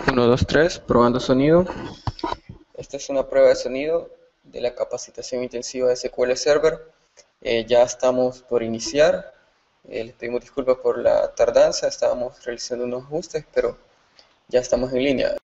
Uno, dos, tres, probando sonido. Esta es una prueba de sonido de la capacitación intensiva de SQL Server. Ya estamos por iniciar. Les pedimos disculpas por la tardanza, estábamos realizando unos ajustes, pero ya estamos en línea.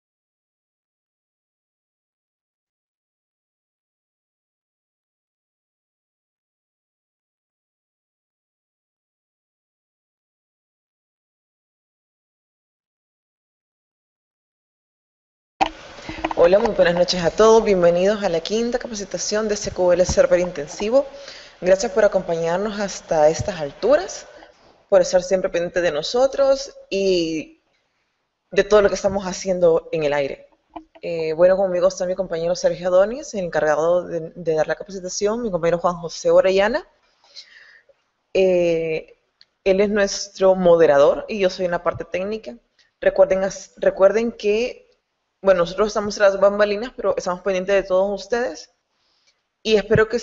Hola, muy buenas noches a todos. Bienvenidos a la quinta capacitación de SQL Server Intensivo. Gracias por acompañarnos hasta estas alturas, por estar siempre pendiente de nosotros y de todo lo que estamos haciendo en el aire. Bueno, conmigo está mi compañero Sergio Adonis, el encargado de dar la capacitación, mi compañero Juan José Orellana. Él es nuestro moderador y yo soy en la parte técnica. Recuerden que, bueno, nosotros estamos tras las bambalinas, pero estamos pendientes de todos ustedes y espero que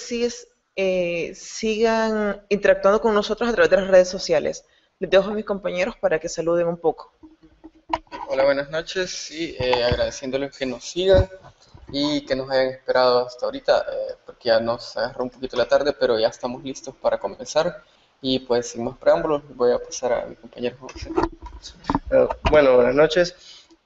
sigan interactuando con nosotros a través de las redes sociales. Les dejo a mis compañeros para que saluden un poco. Hola, buenas noches y agradeciéndoles que nos sigan y que nos hayan esperado hasta ahorita, porque ya nos agarró un poquito la tarde, pero ya estamos listos para comenzar. Y pues sin más preámbulos, voy a pasar a mi compañero José. Bueno, buenas noches.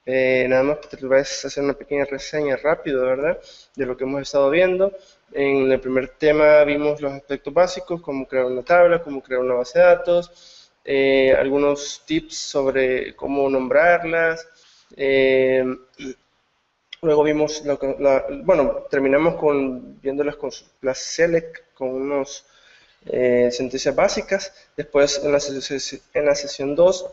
Nada más que tal vez hacer una pequeña reseña rápido, ¿verdad? De lo que hemos estado viendo. En el primer tema vimos los aspectos básicos, cómo crear una tabla, cómo crear una base de datos, algunos tips sobre cómo nombrarlas. Luego vimos, terminamos viendo las select con unos sentencias básicas. Después en la sesión 2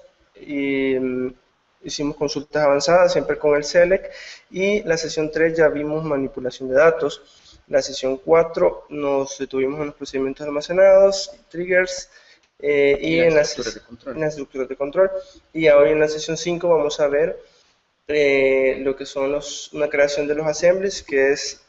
hicimos consultas avanzadas, siempre con el select, y la sesión 3 ya vimos manipulación de datos. La sesión 4 nos detuvimos en los procedimientos almacenados, triggers, y en las estructuras de control. Y hoy en la sesión 5 vamos a ver lo que son una creación de los assemblies, que es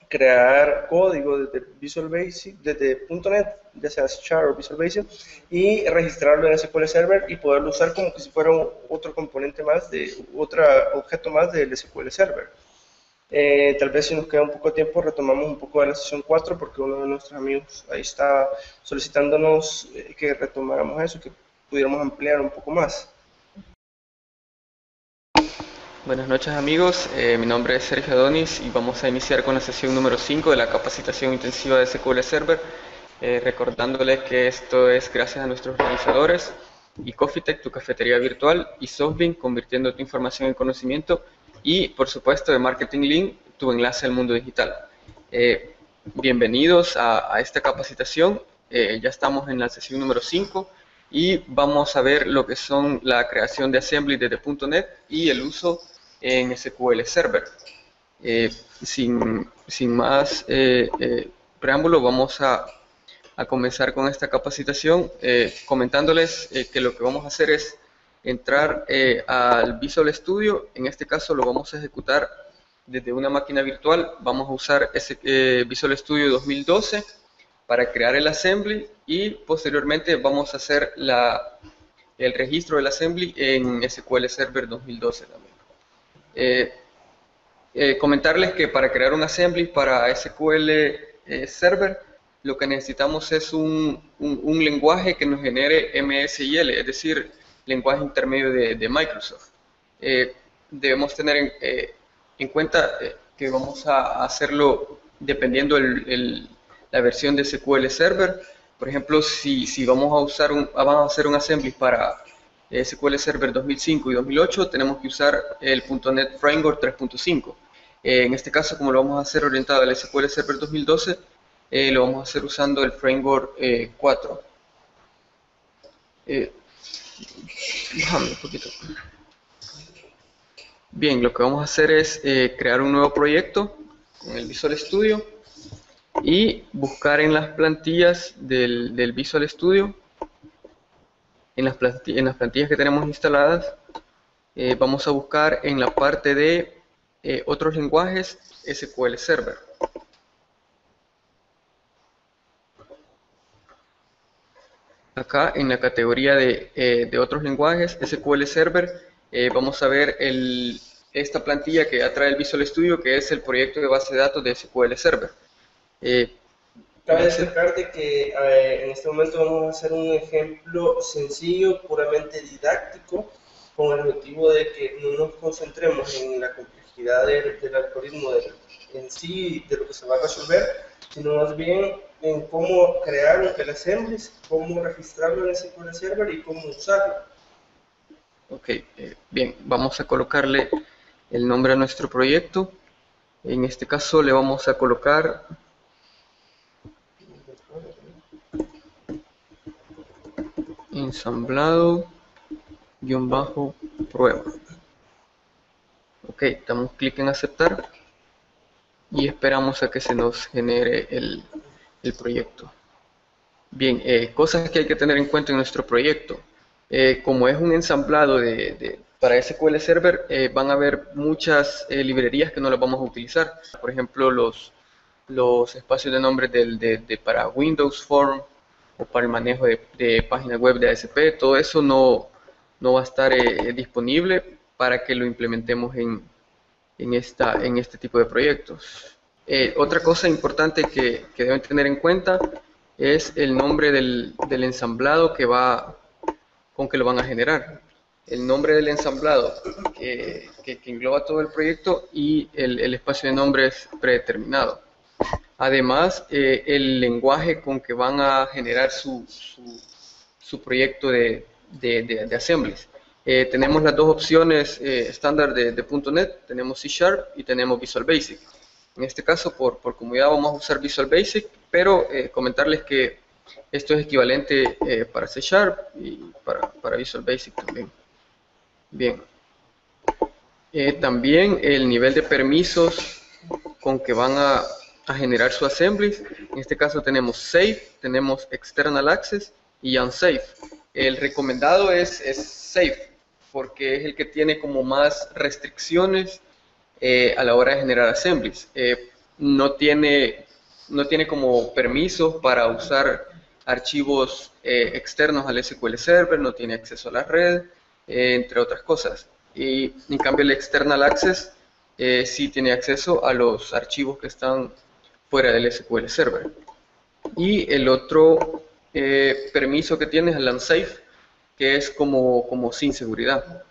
crear código desde Visual Basic, desde .NET, ya sea C# o Visual Basic, y registrarlo en SQL Server y poderlo usar como que si fuera otro componente más, otro objeto más del SQL Server. Tal vez si nos queda un poco de tiempo retomamos un poco de la sesión 4, porque uno de nuestros amigos ahí está solicitándonos que retomáramos eso, que pudiéramos ampliar un poco más. Buenas noches amigos, mi nombre es Sergio Adonis y vamos a iniciar con la sesión número 5 de la capacitación intensiva de SQL Server, recordándoles que esto es gracias a nuestros organizadores y Coffeetech, tu cafetería virtual, y Softbean, convirtiendo tu información en conocimiento, y por supuesto de Marketing Link, tu enlace al mundo digital. Bienvenidos a esta capacitación, ya estamos en la sesión número 5 y vamos a ver lo que son la creación de assembly desde .NET y el uso en SQL Server. Sin más preámbulo, vamos a comenzar con esta capacitación comentándoles que lo que vamos a hacer es entrar al Visual Studio. En este caso lo vamos a ejecutar desde una máquina virtual. Vamos a usar Visual Studio 2012 para crear el assembly y posteriormente vamos a hacer el registro del assembly en SQL Server 2012 también. Comentarles que para crear un assembly para SQL Server lo que necesitamos es un lenguaje que nos genere MSIL, es decir, lenguaje intermedio de Microsoft. Debemos tener en cuenta que vamos a hacerlo dependiendo la versión de SQL Server. Por ejemplo, si vamos a hacer un assembly para SQL Server 2005 y 2008, tenemos que usar el .NET Framework 3.5. En este caso, como lo vamos a hacer orientado al SQL Server 2012, lo vamos a hacer usando el Framework 4. Déjame un poquito. Bien, lo que vamos a hacer es crear un nuevo proyecto con el Visual Studio y buscar en las plantillas del Visual Studio, en las plantillas que tenemos instaladas, vamos a buscar en la parte de otros lenguajes SQL Server. Acá en la categoría de otros lenguajes SQL Server vamos a ver esta plantilla que ya trae el Visual Studio, que es el proyecto de base de datos de SQL Server. Cabe destacar de que en este momento vamos a hacer un ejemplo sencillo, puramente didáctico, con el motivo de que no nos concentremos en la complejidad del algoritmo en sí, de lo que se va a resolver, sino más bien en cómo crear el assembly, cómo registrarlo en SQL Server y cómo usarlo. Ok, bien, vamos a colocarle el nombre a nuestro proyecto. En este caso le vamos a colocar ensamblado-prueba. Ok, damos clic en aceptar y esperamos a que se nos genere el proyecto. Bien, cosas que hay que tener en cuenta en nuestro proyecto. Como es un ensamblado para SQL Server, van a haber muchas librerías que no las vamos a utilizar. Por ejemplo, los espacios de nombre para Windows Form o para el manejo de páginas web de ASP, todo eso no va a estar disponible para que lo implementemos en este tipo de proyectos. Otra cosa importante que deben tener en cuenta es el nombre del ensamblado con que lo van a generar. El nombre del ensamblado que engloba todo el proyecto y el espacio de nombre es predeterminado. Además, el lenguaje con que van a generar su proyecto de assemblies. Tenemos las dos opciones estándar de .NET, tenemos C# y tenemos Visual Basic. En este caso, por comodidad, vamos a usar Visual Basic, pero comentarles que esto es equivalente para C# y para Visual Basic también. Bien. También el nivel de permisos con que van a generar su assemblies. En este caso tenemos Safe, tenemos External Access y Unsafe. El recomendado es Safe, porque es el que tiene como más restricciones a la hora de generar assemblies. No tiene como permisos para usar archivos externos al SQL Server, no tiene acceso a la red, entre otras cosas. Y en cambio el External Access sí tiene acceso a los archivos que están fuera del SQL Server. Y el otro permiso que tiene es el Unsafe, que es como sin seguridad.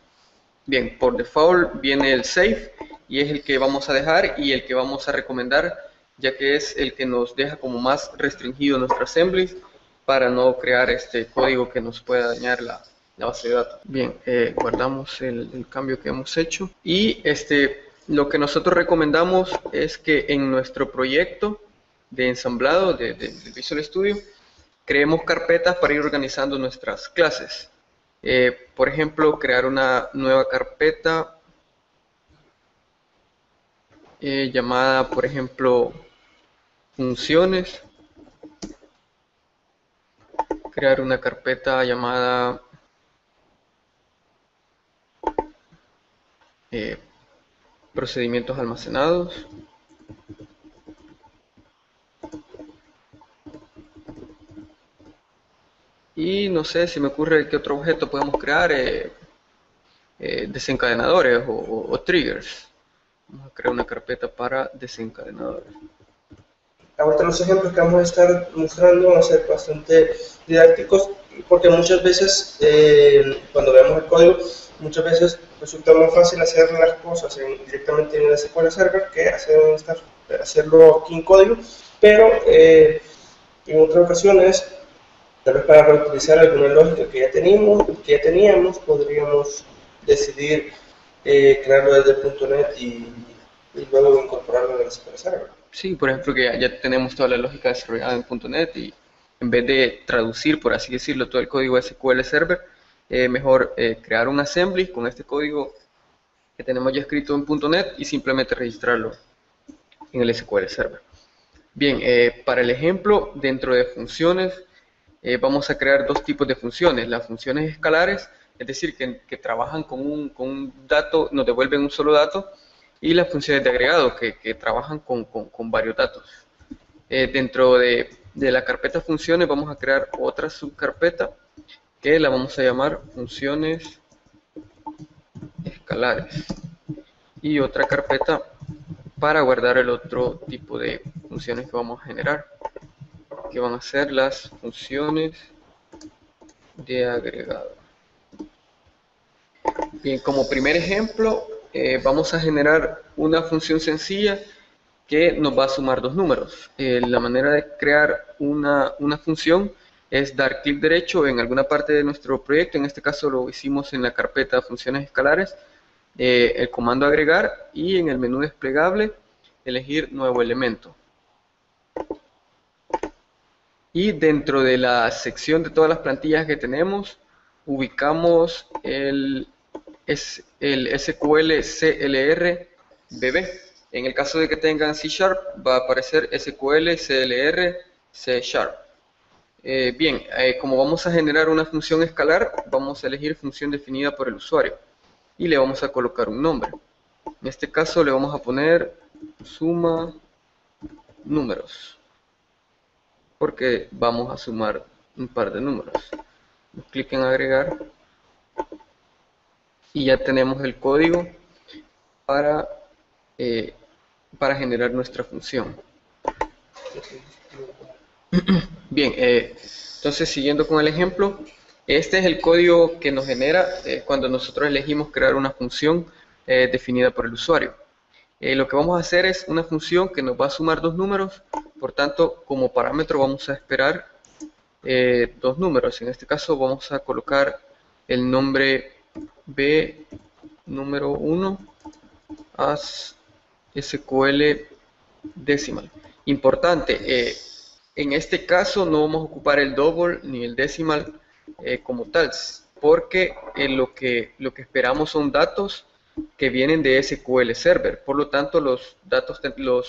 Bien, por default viene el Safe y es el que vamos a dejar y el que vamos a recomendar, ya que es el que nos deja como más restringido nuestro assembly para no crear este código que nos pueda dañar la base de datos. Bien, guardamos el cambio que hemos hecho y lo que nosotros recomendamos es que en nuestro proyecto de ensamblado de Visual Studio creemos carpetas para ir organizando nuestras clases. Por ejemplo, crear una nueva carpeta llamada, por ejemplo, funciones. Crear una carpeta llamada procedimientos almacenados. Y no sé si me ocurre qué otro objeto podemos crear, desencadenadores o triggers. Vamos a crear una carpeta para desencadenadores. Ahorita los ejemplos que vamos a estar mostrando van a ser bastante didácticos, porque muchas veces, cuando veamos el código, muchas veces resulta más fácil hacer las cosas directamente en el SQL Server que hacerlo aquí en código, pero en otras ocasiones, tal vez para reutilizar alguna lógica que ya teníamos, podríamos decidir crearlo desde .NET y luego incorporarlo en el SQL Server. Sí, por ejemplo, que ya tenemos toda la lógica desarrollada en .NET y en vez de traducir, por así decirlo, todo el código SQL Server, mejor crear un assembly con este código que tenemos ya escrito en .NET y simplemente registrarlo en el SQL Server. Bien, para el ejemplo, dentro de funciones, vamos a crear dos tipos de funciones. Las funciones escalares es decir, que trabajan con un dato, nos devuelven un solo dato, y las funciones de agregado, que trabajan con varios datos. Dentro de la carpeta funciones vamos a crear otra subcarpeta que la vamos a llamar funciones escalares, y otra carpeta para guardar el otro tipo de funciones que vamos a generar, que van a ser las funciones de agregado. Bien, como primer ejemplo, vamos a generar una función sencilla que nos va a sumar dos números. La manera de crear una función es dar clic derecho en alguna parte de nuestro proyecto. En este caso lo hicimos en la carpeta funciones escalares, el comando agregar, y en el menú desplegable elegir nuevo elemento. Y dentro de la sección de todas las plantillas que tenemos, ubicamos el SQL CLR BB. En el caso de que tengan C#, va a aparecer SQL CLR C#. Bien, como vamos a generar una función escalar, vamos a elegir función definida por el usuario y le vamos a colocar un nombre. En este caso le vamos a poner suma números, porque vamos a sumar un par de números. Clic en agregar y ya tenemos el código para generar nuestra función. Bien, entonces siguiendo con el ejemplo, este es el código que nos genera cuando nosotros elegimos crear una función definida por el usuario. Lo que vamos a hacer es una función que nos va a sumar dos números, por tanto como parámetro vamos a esperar dos números. En este caso vamos a colocar el nombre b número 1 as SQL decimal. Importante, en este caso no vamos a ocupar el double ni el decimal como tal, porque lo que esperamos son datos que vienen de SQL Server. Por lo tanto, los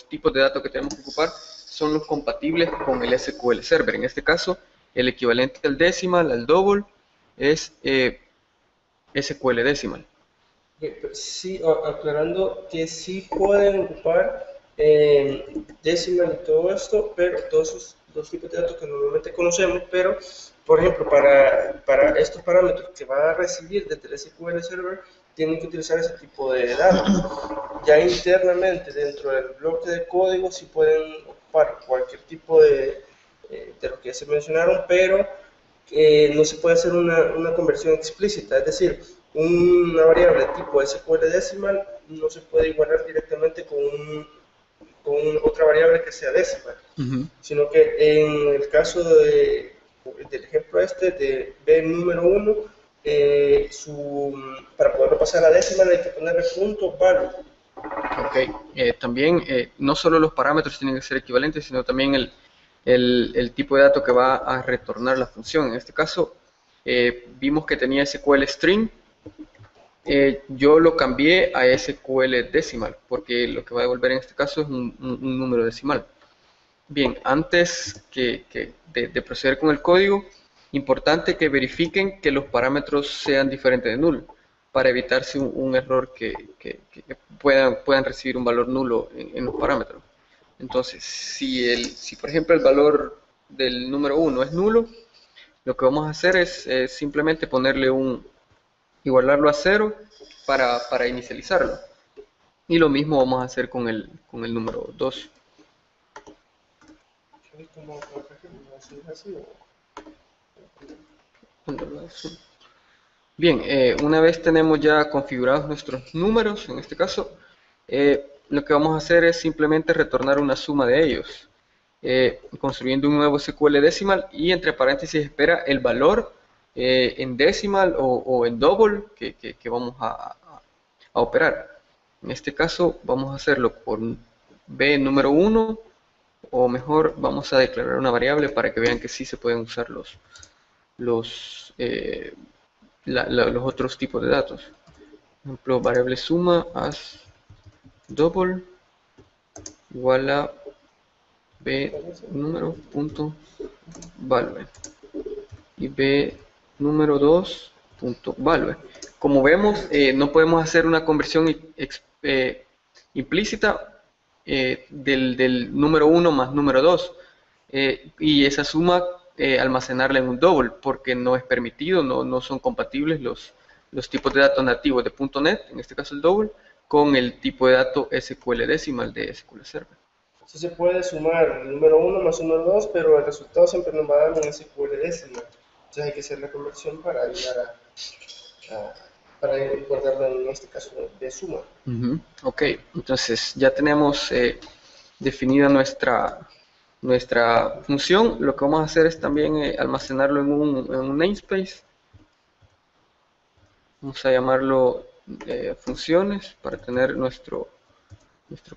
tipos de datos que tenemos que ocupar son los compatibles con el SQL Server. En este caso, el equivalente al decimal, al double, es SQL decimal. Sí, aclarando que sí pueden ocupar decimal y todo esto, pero todos esos dos tipos de datos que normalmente conocemos, pero por ejemplo para estos parámetros que va a recibir desde el SQL Server tienen que utilizar ese tipo de datos. Ya internamente dentro del bloque de código sí pueden ocupar cualquier tipo de lo que ya se mencionaron, pero no se puede hacer una conversión explícita, es decir, una variable tipo SQL decimal no se puede igualar directamente con otra variable que sea decimal, sino que en el caso del ejemplo este de b número 1, para poderlo pasar a decimal hay que ponerle punto value. Ok, también no solo los parámetros tienen que ser equivalentes, sino también el tipo de dato que va a retornar la función. En este caso vimos que tenía SQL string. Yo lo cambié a SQL decimal, porque lo que va a devolver en este caso es un número decimal. Bien, antes de proceder con el código, importante que verifiquen que los parámetros sean diferentes de null, para evitarse un error que puedan recibir un valor nulo en los parámetros. Entonces, si por ejemplo el valor del número 1 es nulo, lo que vamos a hacer es simplemente ponerle igualarlo a 0 para inicializarlo. Y lo mismo vamos a hacer con el número 2. Bien, una vez tenemos ya configurados nuestros números, en este caso, lo que vamos a hacer es simplemente retornar una suma de ellos, construyendo un nuevo SQL decimal y entre paréntesis espera el valor en decimal o en double que vamos a operar. En este caso vamos a hacerlo por b número 1, o mejor vamos a declarar una variable para que vean que sí se pueden usar los otros tipos de datos. Por ejemplo, variable suma as double igual a b número punto value y b número 2 .value. Como vemos, no podemos hacer una conversión implícita del número 1 más número 2 y esa suma almacenarla en un double, porque no es permitido, no son compatibles los tipos de datos nativos de .NET, en este caso el double, con el tipo de dato SQL Decimal de SQL Server. Sí se puede sumar el número 1 más el número 2, pero el resultado siempre nos va a dar un SQL Decimal. Entonces hay que hacer la conversión para llegar para guardarlo en este caso de suma. Ok, entonces ya tenemos definida nuestra función. Lo que vamos a hacer es también almacenarlo en un namespace. Vamos a llamarlo funciones para tener nuestro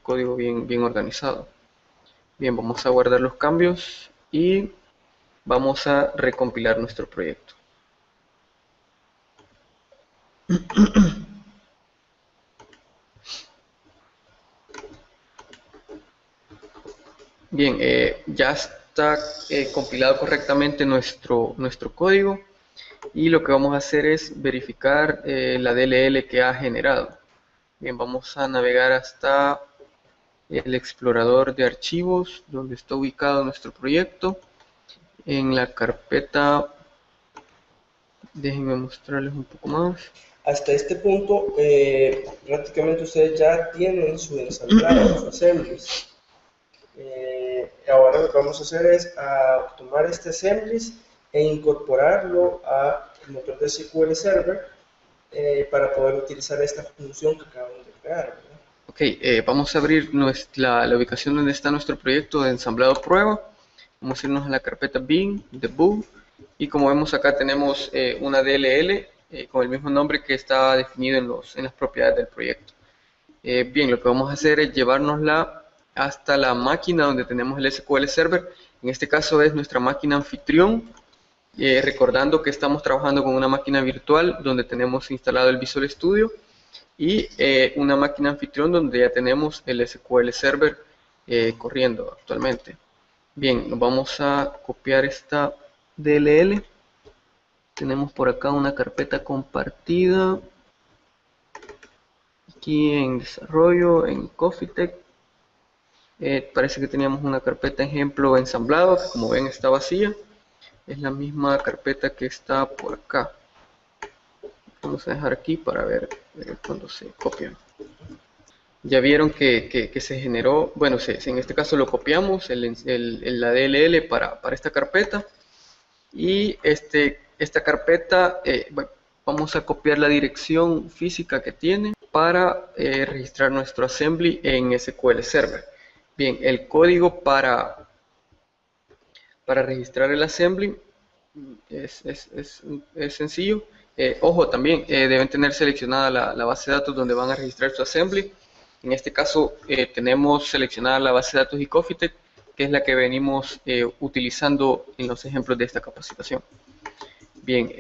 código bien organizado. Bien, vamos a guardar los cambios y vamos a recompilar nuestro proyecto. Bien, ya está compilado correctamente nuestro código y lo que vamos a hacer es verificar la DLL que ha generado. Bien, vamos a navegar hasta el explorador de archivos donde está ubicado nuestro proyecto en la carpeta. Déjenme mostrarles un poco más. Hasta este punto prácticamente ustedes ya tienen su ensamblado, su assemblies. Ahora lo que vamos a hacer es tomar este assemblies e incorporarlo al motor de SQL Server para poder utilizar esta función que acabamos de crear, ¿verdad? Ok, vamos a abrir la ubicación donde está nuestro proyecto de ensamblado prueba. Vamos a irnos a la carpeta bin, debug, y como vemos acá tenemos una DLL con el mismo nombre que está definido en las propiedades del proyecto. Bien, lo que vamos a hacer es llevárnosla hasta la máquina donde tenemos el SQL Server. En este caso es nuestra máquina anfitrión, recordando que estamos trabajando con una máquina virtual donde tenemos instalado el Visual Studio y una máquina anfitrión donde ya tenemos el SQL Server corriendo actualmente. Bien, nos vamos a copiar esta DLL. Tenemos por acá una carpeta compartida. Aquí en desarrollo, en Coffeetech. Parece que teníamos una carpeta ejemplo ensamblado, que como ven está vacía. Es la misma carpeta que está por acá. Vamos a dejar aquí para ver cuando se copia. Ya vieron que se generó, bueno, en este caso lo copiamos, la DLL para esta carpeta. Y esta carpeta, vamos a copiar la dirección física que tiene para registrar nuestro assembly en SQL Server. Bien, el código para registrar el assembly es sencillo. Ojo, también deben tener seleccionada la base de datos donde van a registrar su assembly. En este caso tenemos seleccionada la base de datos de Coffeetech, que es la que venimos utilizando en los ejemplos de esta capacitación. Bien,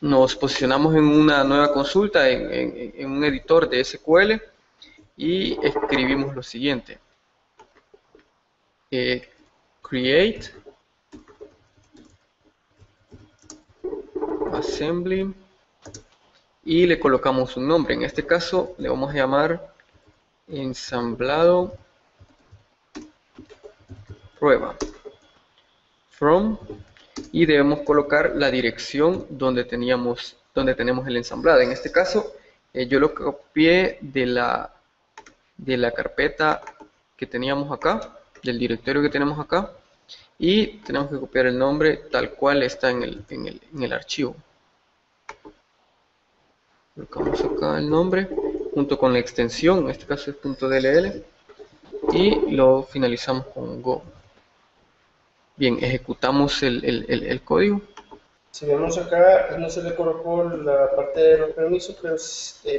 nos posicionamos en una nueva consulta, en un editor de SQL, y escribimos lo siguiente. Create assembly y le colocamos un nombre. En este caso le vamos a llamar ensamblado prueba from, y debemos colocar la dirección donde tenemos el ensamblado. En este caso yo lo copié de la carpeta que teníamos acá, del directorio que tenemos acá, y tenemos que copiar el nombre tal cual está en el archivo. Colocamos acá el nombre junto con la extensión, en este caso es .dll, y lo finalizamos con go. Bien, ejecutamos el código. Si vemos acá, no se le colocó la parte de los permisos, pero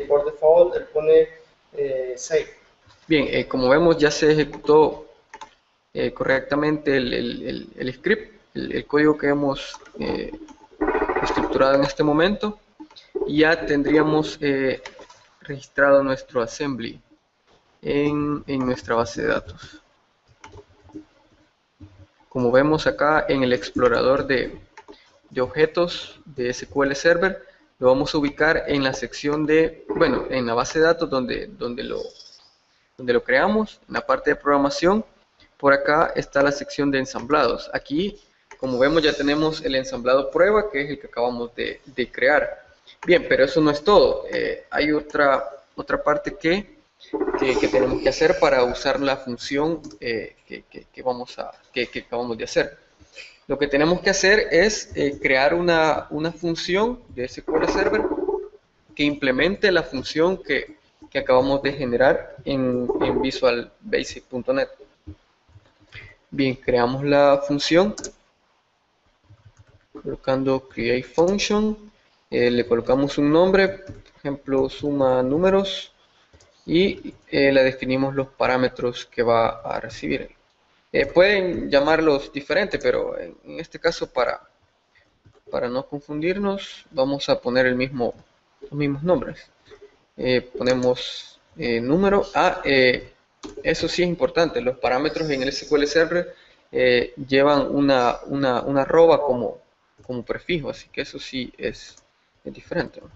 por default él pone save. Bien, como vemos ya se ejecutó correctamente el script, el código que hemos estructurado en este momento. Y ya tendríamos registrado nuestro assembly en nuestra base de datos. Como vemos acá en el explorador de objetos de SQL Server, lo vamos a ubicar en la sección de, bueno, en la base de datos donde lo creamos, en la parte de programación. Por acá está la sección de ensamblados. Aquí, como vemos, ya tenemos el ensamblado prueba, que es el que acabamos de crear. Bien, pero eso no es todo. Hay otra parte que tenemos que hacer para usar la función que acabamos de hacer. Lo que tenemos que hacer es crear una función de SQL Server que implemente la función que acabamos de generar en Visual Basic.net. Bien, creamos la función colocando create function, le colocamos un nombre, por ejemplo suma números, y le definimos los parámetros que va a recibir. Pueden llamarlos diferentes, pero en este caso para no confundirnos vamos a poner los mismos nombres. Ponemos número. Eso sí es importante, los parámetros en el SQL Server llevan una arroba como prefijo, así que eso sí es diferente, ¿no?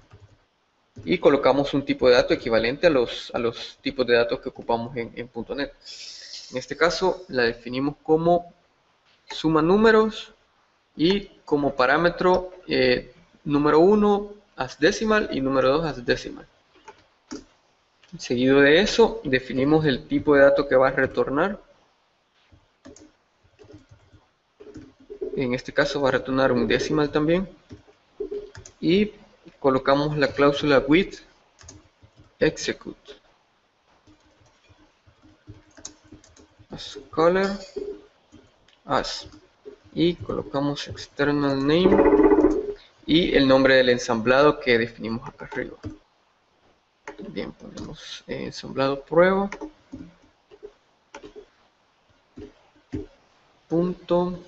Y colocamos un tipo de dato equivalente a los tipos de datos que ocupamos en .NET. En este caso la definimos como suma números y como parámetro número 1 as decimal y número 2 as decimal. Seguido de eso definimos el tipo de dato que va a retornar. En este caso va a retornar un decimal también. Y colocamos la cláusula with execute as color as, y colocamos external name y el nombre del ensamblado que definimos acá arriba. También ponemos ensamblado prueba punto,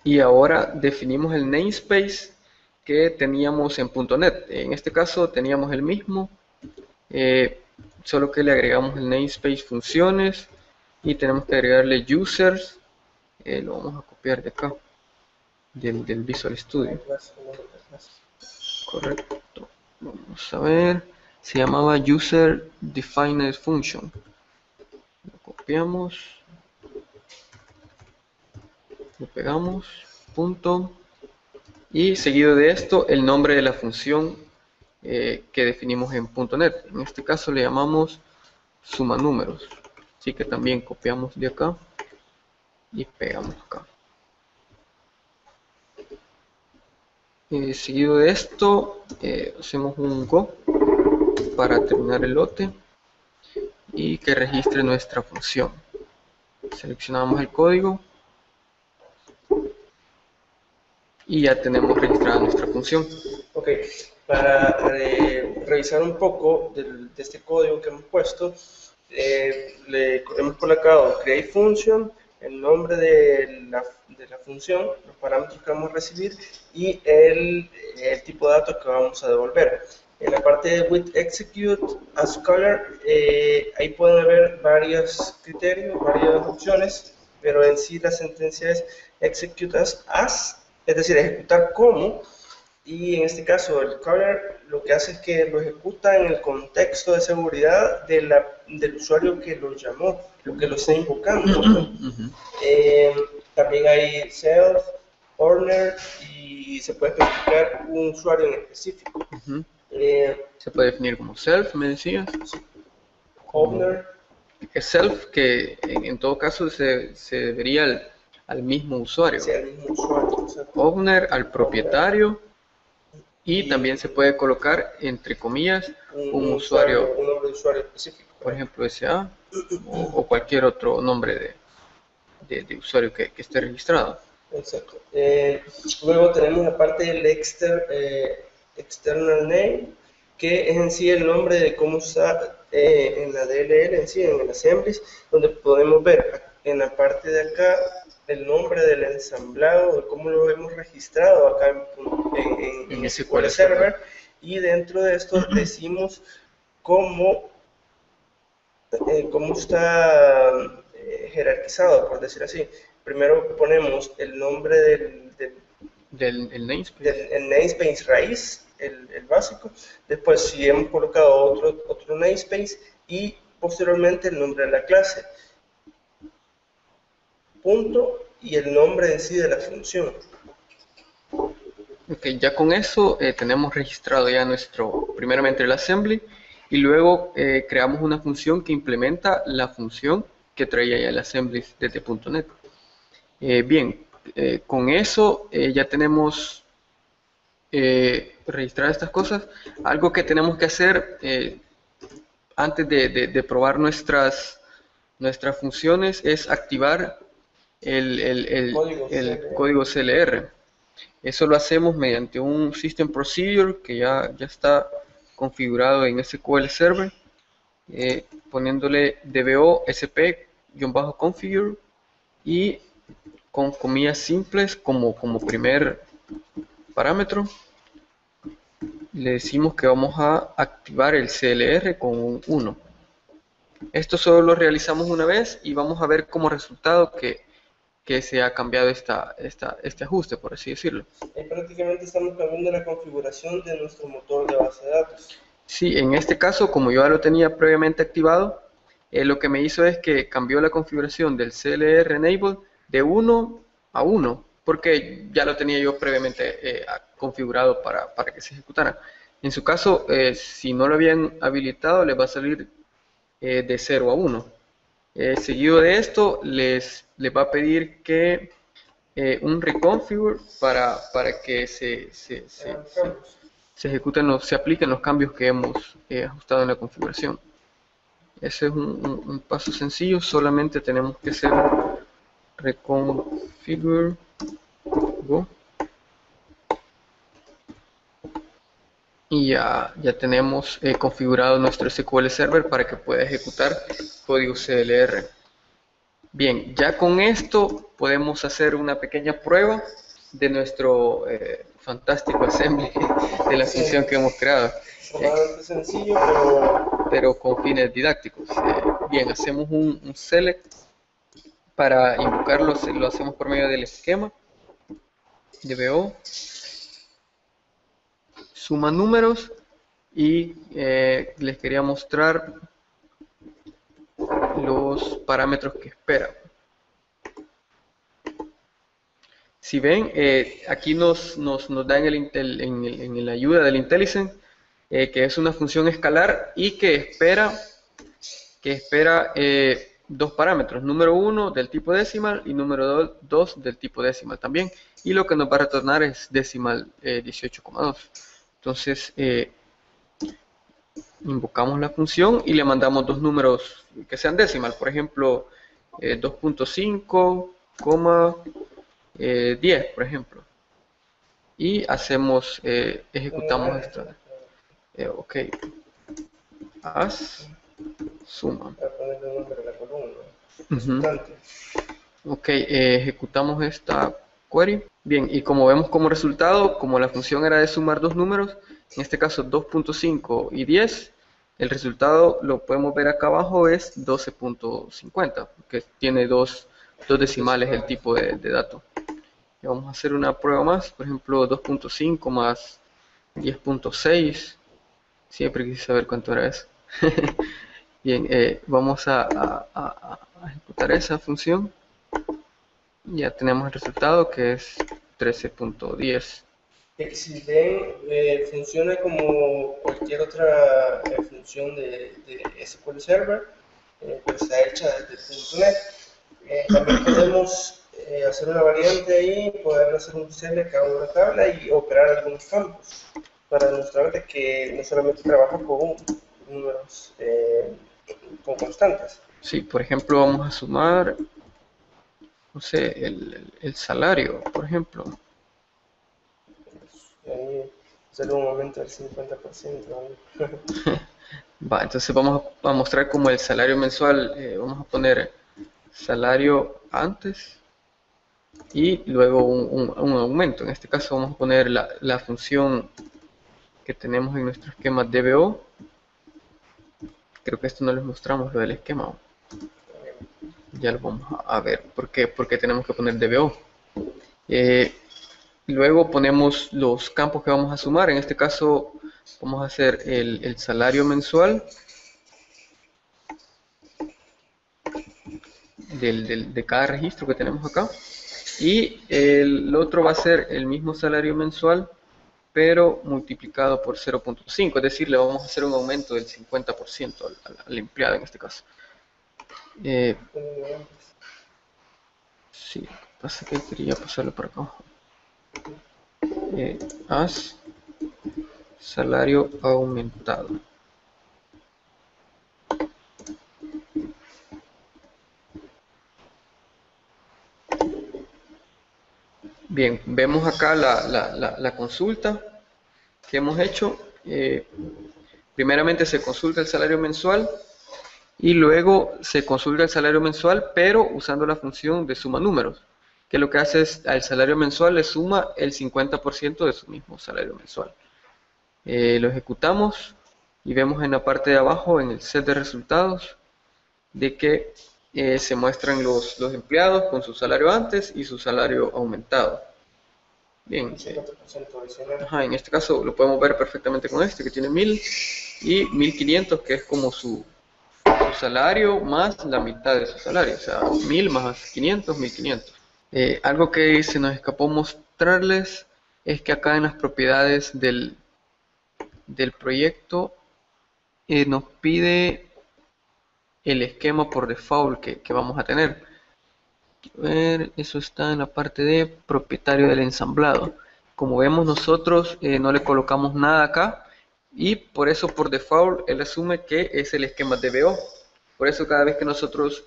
y ahora definimos el namespace que teníamos en .NET. En este caso teníamos el mismo, solo que le agregamos el namespace funciones y tenemos que agregarle users. Lo vamos a copiar de acá del Visual Studio. Correcto. Vamos a ver, se llamaba user defined function. Lo copiamos, lo pegamos, punto, y seguido de esto el nombre de la función que definimos en .NET. En este caso le llamamos suma números, así que también copiamos de acá y pegamos acá. Seguido de esto hacemos un go para terminar el lote y que registre nuestra función. Seleccionamos el código y ya tenemos registrada nuestra función. Ok, para revisar un poco de este código que hemos puesto, le hemos colocado create function, el nombre de la función, los parámetros que vamos a recibir y el tipo de datos que vamos a devolver. En la parte de with execute as color, ahí pueden ver varios criterios, varias opciones, pero en sí la sentencia es execute as, es decir, ejecutar como. Y en este caso el color lo que hace es que lo ejecuta en el contexto de seguridad del usuario que lo llamó, lo que lo está invocando, ¿no? También hay self, owner, y se puede especificar un usuario en específico. Se puede definir como self, me decías. Owner. Es self, que en todo caso se debería al mismo usuario. Sí, al mismo usuario. Owner al propietario. Y también se puede colocar, entre comillas, un usuario, un nombre de usuario específico. Por ejemplo, SA o cualquier otro nombre de usuario que esté registrado. Exacto. Luego tenemos la parte del external name, que es en sí el nombre de cómo está en la DLL, en sí, en el assemblies, donde podemos ver en la parte de acá el nombre del ensamblado, de cómo lo hemos registrado acá en SQL Server, y dentro de esto decimos cómo está jerarquizado, por decir así. Primero ponemos el nombre del namespace raíz, el básico. Después si hemos colocado otro namespace y posteriormente el nombre de la clase, punto y el nombre en sí de la función. Ok, ya con eso tenemos registrado ya primeramente el assembly, y luego creamos una función que implementa la función que traía ya el assembly desde .NET. Bien, con eso ya tenemos registradas estas cosas. Algo que tenemos que hacer antes de probar nuestras funciones es activar el código CLR. Eso lo hacemos mediante un System Procedure que ya está configurado en SQL Server, poniéndole dbo sp-configure y con comillas simples como primer parámetro le decimos que vamos a activar el CLR con un 1. Esto solo lo realizamos una vez y vamos a ver como resultado que se ha cambiado este ajuste, por así decirlo. Prácticamente estamos cambiando la configuración de nuestro motor de base de datos. Sí, en este caso, como yo ya lo tenía previamente activado, lo que me hizo es que cambió la configuración del CLR Enable de 1 a 1, porque ya lo tenía yo previamente configurado para que se ejecutara. En su caso, si no lo habían habilitado, les va a salir de 0 a 1. Seguido de esto, les va a pedir que un reconfigure para que se ejecuten se apliquen los cambios que hemos ajustado en la configuración. Ese es un paso sencillo, solamente tenemos que hacer reconfigure go, y ya tenemos configurado nuestro SQL Server para que pueda ejecutar código CLR. Bien, ya con esto podemos hacer una pequeña prueba de nuestro fantástico assembly de la función que hemos creado. Bastante sencillo, pero con fines didácticos. Bien, hacemos un select. Para invocarlo lo hacemos por medio del esquema dbo suma números, y les quería mostrar los parámetros que espera. Si ven, aquí nos da en la ayuda del IntelliSense que es una función escalar y que espera dos parámetros, número 1 del tipo decimal y número 2 del tipo decimal también, y lo que nos va a retornar es decimal 18,2. Entonces invocamos la función y le mandamos dos números que sean decimal, por ejemplo 2.5, 10, por ejemplo, y hacemos ejecutamos esto. Ok, as suma. Ok, ejecutamos esta query. Bien, y como vemos como resultado, como la función era de sumar dos números, en este caso 2.5 y 10, el resultado lo podemos ver acá abajo es 12.50, que tiene dos decimales el tipo de dato. Y vamos a hacer una prueba más, por ejemplo 2.5 más 10.6, siempre quise saber cuánto era eso. Bien, vamos a ejecutar esa función. Ya tenemos el resultado que es 13.10. Si ven, funciona como cualquier otra función de SQL Server, pues está hecha desde .NET. También podemos hacer una variante ahí, poder hacer un select a una tabla y operar algunos campos para demostrar que no solamente trabaja con números con constantes. Sí, por ejemplo, vamos a sumar, no sé, el salario, por ejemplo. Ahí sale un aumento del 50%. Va, entonces vamos a mostrar como el salario mensual, vamos a poner salario antes y luego un aumento. En este caso vamos a poner la función que tenemos en nuestro esquema dbo. Creo que esto no les mostramos, lo del esquema. Ya lo vamos a ver. ¿Por qué tenemos que poner dbo? Y luego ponemos los campos que vamos a sumar. En este caso vamos a hacer el salario mensual de cada registro que tenemos acá. Y el otro va a ser el mismo salario mensual, pero multiplicado por 0.5, es decir, le vamos a hacer un aumento del 50% al empleado en este caso. Sí, pasa que quería pasarlo por acá. Haz salario aumentado. Bien, vemos acá la consulta que hemos hecho. Primeramente se consulta el salario mensual y luego se consulta el salario mensual, pero usando la función de suma números, que lo que hace es al salario mensual le suma el 50% de su mismo salario mensual. Lo ejecutamos y vemos en la parte de abajo, en el set de resultados, de que se muestran los empleados con su salario antes y su salario aumentado. Bien, en este caso lo podemos ver perfectamente con este que tiene 1000 y 1500, que es como su salario más la mitad de su salario, o sea, 1000 más 500, 1500. Algo que se nos escapó mostrarles es que acá en las propiedades del proyecto nos pide el esquema por default que vamos a tener. Eso está en la parte de propietario del ensamblado. Como vemos nosotros no le colocamos nada acá y por eso por default él asume que es el esquema DBO. Por eso cada vez que nosotros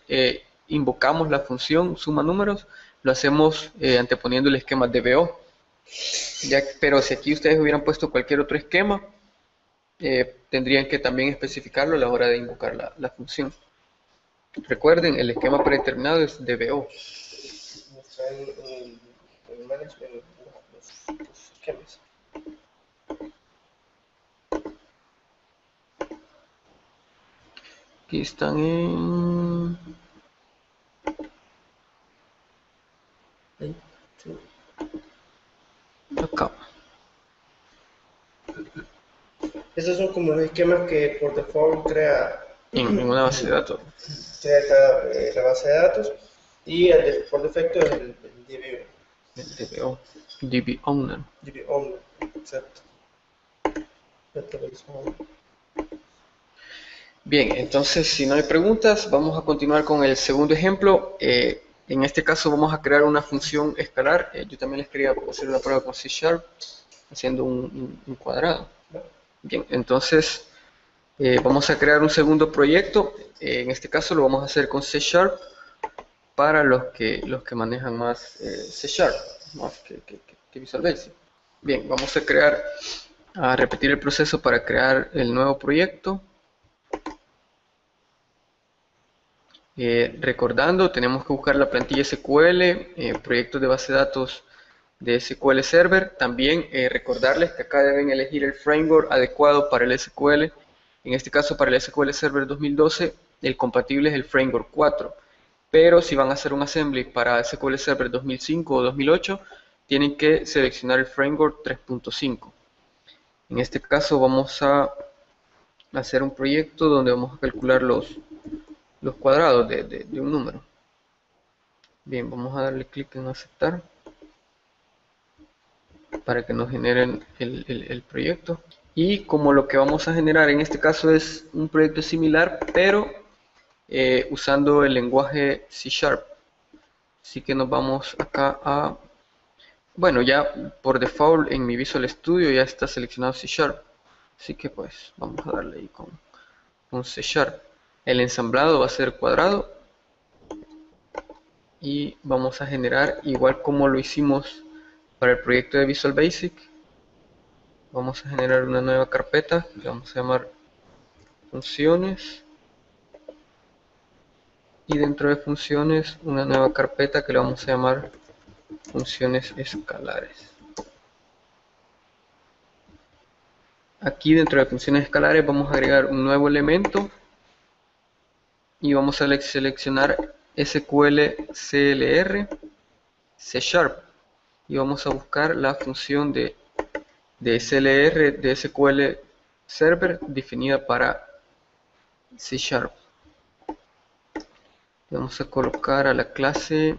invocamos la función suma números, lo hacemos anteponiendo el esquema DBO. Pero si aquí ustedes hubieran puesto cualquier otro esquema, tendrían que también especificarlo a la hora de invocar la función. Recuerden, el esquema predeterminado es DBO. Aquí están en... acá. Esos son como los esquemas que por default crea en una base de datos. La base de datos y por defecto es el DBO. El DBO. DB Owner. DB Owner, exacto. Bien, entonces si no hay preguntas, vamos a continuar con el segundo ejemplo. En este caso vamos a crear una función escalar. Yo también les quería hacer una prueba con C#, haciendo un cuadrado. Bien, entonces vamos a crear un segundo proyecto. En este caso lo vamos a hacer con C# para los que manejan más C#, más que Visual Basic. Bien, vamos a repetir el proceso para crear el nuevo proyecto. Recordando, tenemos que buscar la plantilla SQL, proyectos de base de datos de SQL Server. También recordarles que acá deben elegir el framework adecuado para el SQL. En este caso, para el SQL Server 2012, el compatible es el framework 4. Pero si van a hacer un assembly para SQL Server 2005 o 2008, tienen que seleccionar el framework 3.5. En este caso vamos a hacer un proyecto donde vamos a calcular los cuadrados de un número. Bien, vamos a darle clic en aceptar para que nos generen el proyecto. Y como lo que vamos a generar en este caso es un proyecto similar, pero usando el lenguaje C#. Así que nos vamos acá a... Bueno, ya por default en mi Visual Studio ya está seleccionado C#. Así que pues vamos a darle ahí con C#. El ensamblado va a ser cuadrado. Y vamos a generar, igual como lo hicimos para el proyecto de Visual Basic, vamos a generar una nueva carpeta que vamos a llamar funciones. Y dentro de funciones, una nueva carpeta que le vamos a llamar funciones escalares. Aquí dentro de funciones escalares vamos a agregar un nuevo elemento y vamos a seleccionar SQL CLR C# y vamos a buscar la función de SLR de SQL Server definida para C#. Vamos a colocar a la clase,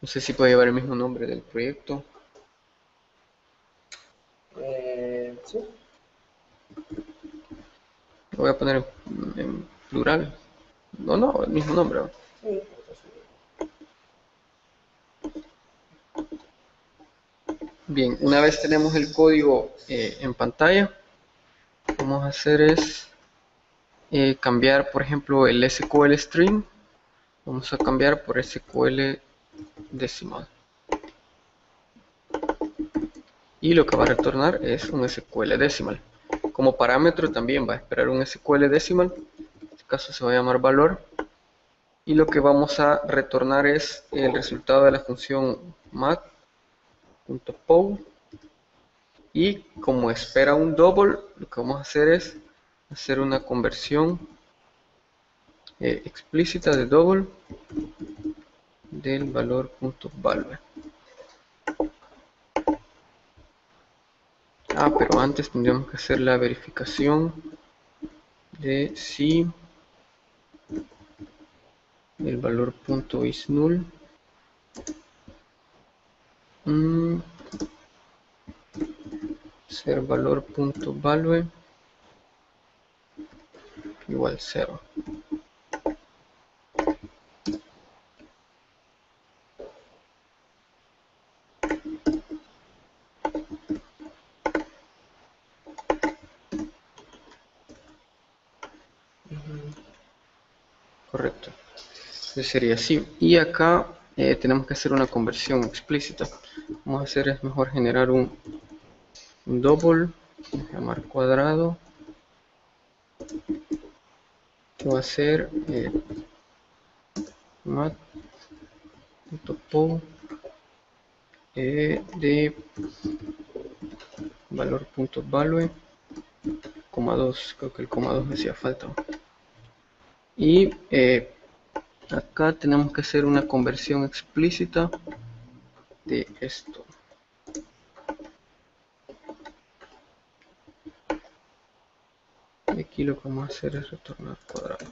no sé si puede llevar el mismo nombre del proyecto. Sí. Lo voy a poner en plural. No, el mismo nombre. Sí. Bien, una vez tenemos el código en pantalla, lo que vamos a hacer es cambiar, por ejemplo, el SQL string. Vamos a cambiar por SQL decimal. Y lo que va a retornar es un SQL decimal. Como parámetro también va a esperar un SQL decimal. En este caso se va a llamar valor. Y lo que vamos a retornar es el resultado de la función mat.pow. Y como espera un double, lo que vamos a hacer es hacer una conversión explícita de double del valor.value. Pero antes tendríamos que hacer la verificación de si el valor.isNull ser valor.value igual 0. Correcto. Entonces sería así. Y acá tenemos que hacer una conversión explícita. Vamos a hacer es mejor generar un double, vamos a llamar cuadrado, que va a ser mat.pow de valor.value, coma 2, creo que el coma 2 hacía falta. Y acá tenemos que hacer una conversión explícita de esto. Y aquí lo que vamos a hacer es retornar cuadrado.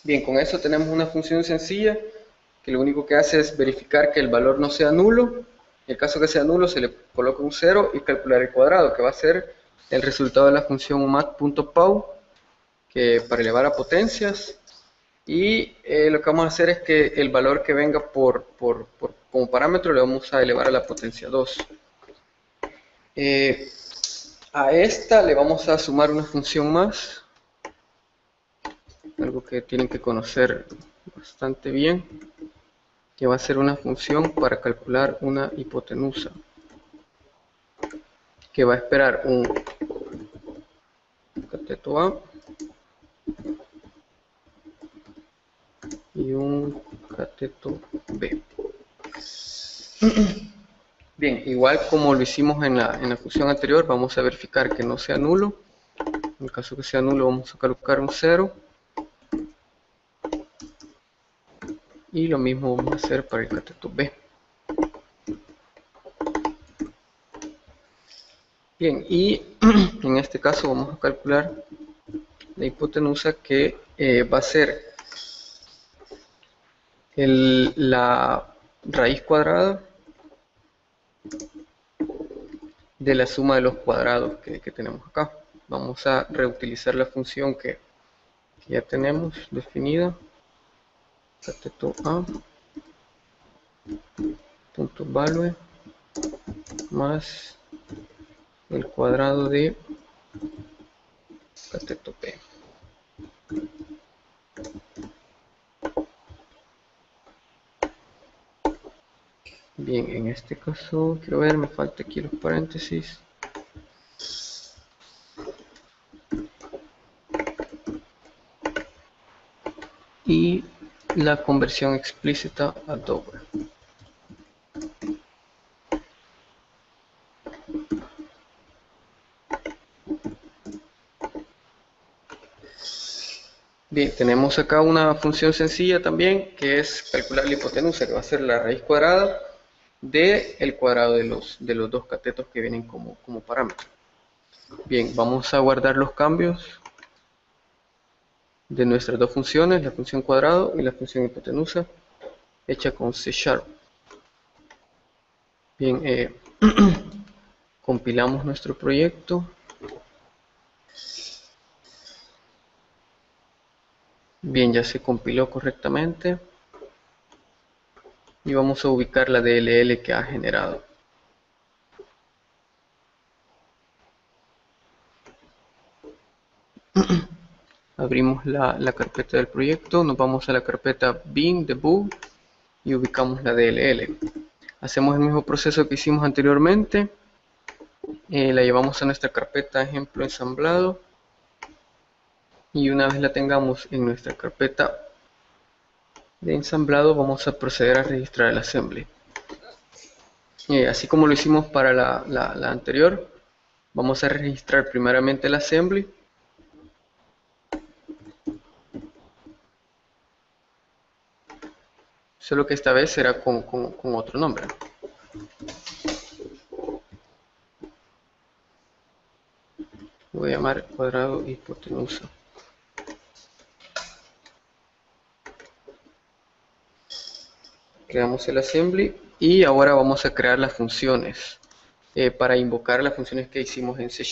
Bien, con eso tenemos una función sencilla que lo único que hace es verificar que el valor no sea nulo. En el caso que sea nulo se le coloca un 0 y calcular el cuadrado, que va a ser el resultado de la función mat.pow, que para elevar a potencias. Y lo que vamos a hacer es que el valor que venga como parámetro le vamos a elevar a la potencia 2. A esta le vamos a sumar una función más, algo que tienen que conocer bastante bien, que va a ser una función para calcular una hipotenusa, que va a esperar un cateto A y un cateto B. Bien, igual como lo hicimos en la función anterior, vamos a verificar que no sea nulo. En el caso que sea nulo vamos a colocar un 0. Y lo mismo vamos a hacer para el cateto B. Bien, y en este caso vamos a calcular la hipotenusa, que va a ser la raíz cuadrada de la suma de los cuadrados que tenemos acá. Vamos a reutilizar la función que ya tenemos definida, cateto A punto value más el cuadrado de cateto P. Bien, en este caso quiero ver, me falta aquí los paréntesis. Y la conversión explícita a double. Bien, tenemos acá una función sencilla también, que es calcular la hipotenusa, que va a ser la raíz cuadrada del cuadrado de los dos catetos que vienen como parámetro. Bien, vamos a guardar los cambios de nuestras dos funciones, la función cuadrado y la función hipotenusa, hecha con C#. Bien, compilamos nuestro proyecto. Bien, ya se compiló correctamente. Y vamos a ubicar la DLL que ha generado. Abrimos la carpeta del proyecto, nos vamos a la carpeta bin debug y ubicamos la DLL. Hacemos el mismo proceso que hicimos anteriormente. La llevamos a nuestra carpeta ejemplo ensamblado. Y una vez la tengamos en nuestra carpeta de ensamblado, vamos a proceder a registrar el assembly. Así como lo hicimos para la anterior, vamos a registrar primeramente el assembly. Solo que esta vez será con otro nombre. Voy a llamar cuadrado hipotenusa. Creamos el assembly y ahora vamos a crear las funciones para invocar las funciones que hicimos en C#.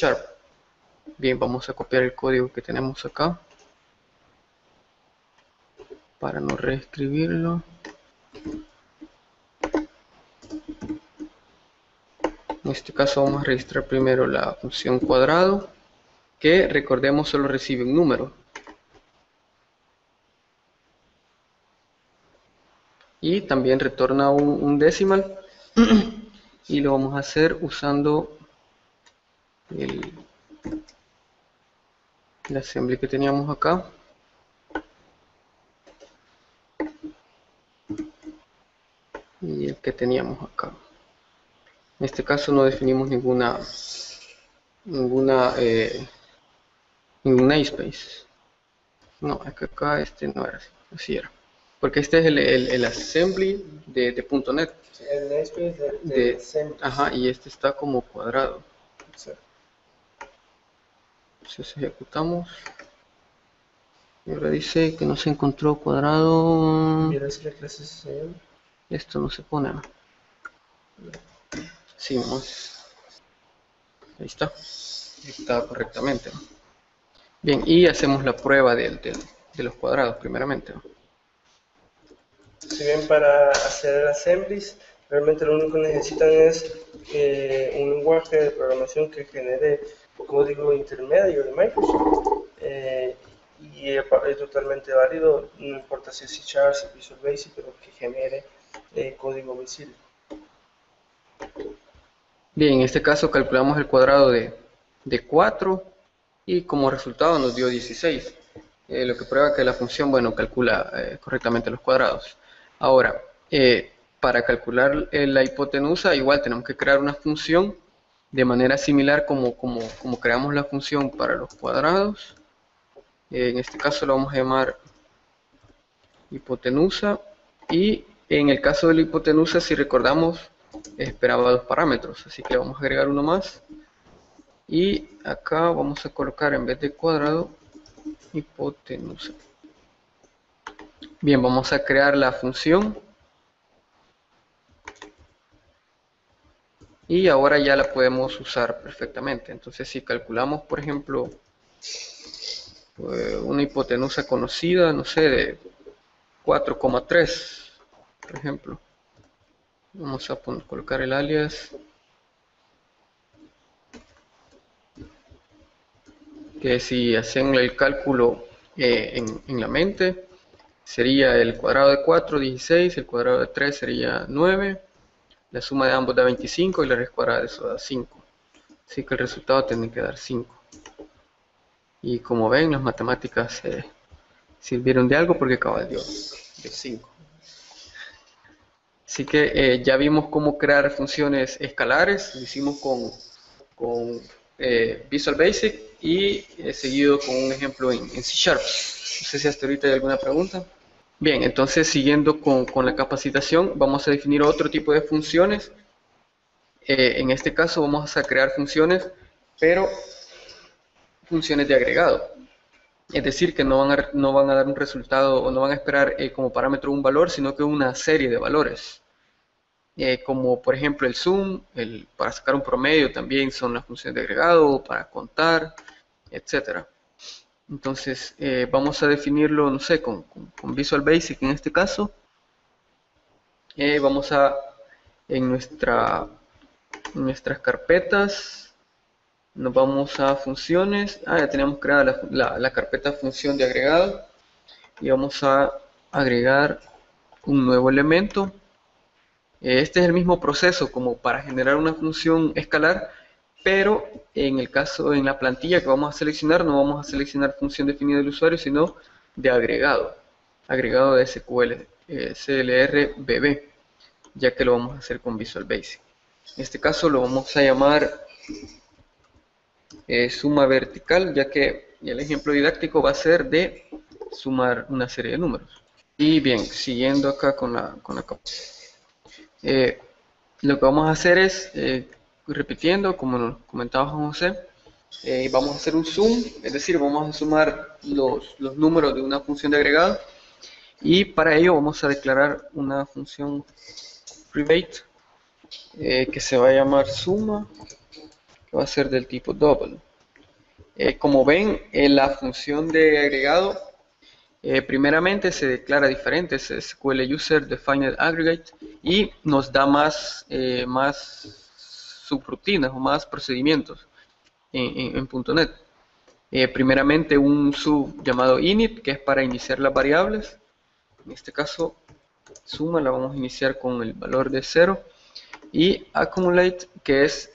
Bien, vamos a copiar el código que tenemos acá para no reescribirlo. En este caso vamos a registrar primero la función cuadrado, que recordemos solo recibe un número. Y también retorna un decimal. Y lo vamos a hacer usando el assembly que teníamos acá. Y el que teníamos acá. En este caso no definimos ningún namespace. No, acá este no era así era. Porque este es el assembly de .NET. Sí, el namespace de assembly. Ajá, y este está como cuadrado. Exacto. Entonces ejecutamos. Y ahora dice que no se encontró cuadrado. Mira si la clase se llama. Esto no se pone. Sí, vamos. Ahí está. Está correctamente. Bien, y hacemos la prueba de los cuadrados primeramente. Si bien para hacer assemblies, realmente lo único que necesitan es un lenguaje de programación que genere código intermedio de Microsoft. Y es totalmente válido, no importa si es C#, si es Visual Basic, pero que genere código visible. Bien, en este caso calculamos el cuadrado de 4 y como resultado nos dio 16. Lo que prueba que la función, bueno, calcula correctamente los cuadrados. Ahora, para calcular la hipotenusa, igual tenemos que crear una función de manera similar como creamos la función para los cuadrados. En este caso lo vamos a llamar hipotenusa. Y en el caso de la hipotenusa, si recordamos, esperaba dos parámetros. Así que vamos a agregar uno más. Y acá vamos a colocar en vez de cuadrado, hipotenusa. Bien, vamos a crear la función. Y ahora ya la podemos usar perfectamente. Entonces si calculamos, por ejemplo, una hipotenusa conocida, no sé, de 4,3, por ejemplo. Vamos a colocar el alias. Que si hacen el cálculo en la mente, sería el cuadrado de 4, 16, el cuadrado de 3 sería 9, la suma de ambos da 25 y la raíz cuadrada de eso da 5. Así que el resultado tiene que dar 5. Y como ven, las matemáticas sirvieron de algo porque cabal dio 5. Así que ya vimos cómo crear funciones escalares, lo hicimos con Visual Basic y seguido con un ejemplo en C#. sé si hasta ahorita hay alguna pregunta. Bien, entonces siguiendo con la capacitación, vamos a definir otro tipo de funciones. En este caso vamos a crear funciones, pero funciones de agregado. Es decir, que no van a dar un resultado o no van a esperar como parámetro un valor, sino que una serie de valores. Como por ejemplo el sum, para sacar un promedio también son las funciones de agregado, para contar, etcétera. Entonces vamos a definirlo, no sé, con Visual Basic en este caso. Vamos a, en nuestras carpetas, nos vamos a funciones. Ya tenemos creada la carpeta función de agregado. Y vamos a agregar un nuevo elemento. Este es el mismo proceso como para generar una función escalar, pero en el caso, en la plantilla que vamos a seleccionar, no vamos a seleccionar función definida del usuario, sino de agregado de SQL, CLR BB, ya que lo vamos a hacer con Visual Basic. En este caso lo vamos a llamar suma vertical, ya que el ejemplo didáctico va a ser de sumar una serie de números. Y bien, siguiendo acá con la lo que vamos a hacer es, repitiendo, como nos comentaba Juan José, vamos a hacer un sum, es decir, vamos a sumar los números de una función de agregado, y para ello vamos a declarar una función private que se va a llamar suma, que va a ser del tipo double. Como ven, la función de agregado primeramente se declara diferente, es SQL User Defined Aggregate, y nos da más subrutinas o más procedimientos en .NET. Primeramente un sub llamado init, que es para iniciar las variables. En este caso, suma la vamos a iniciar con el valor de 0. Y accumulate, que es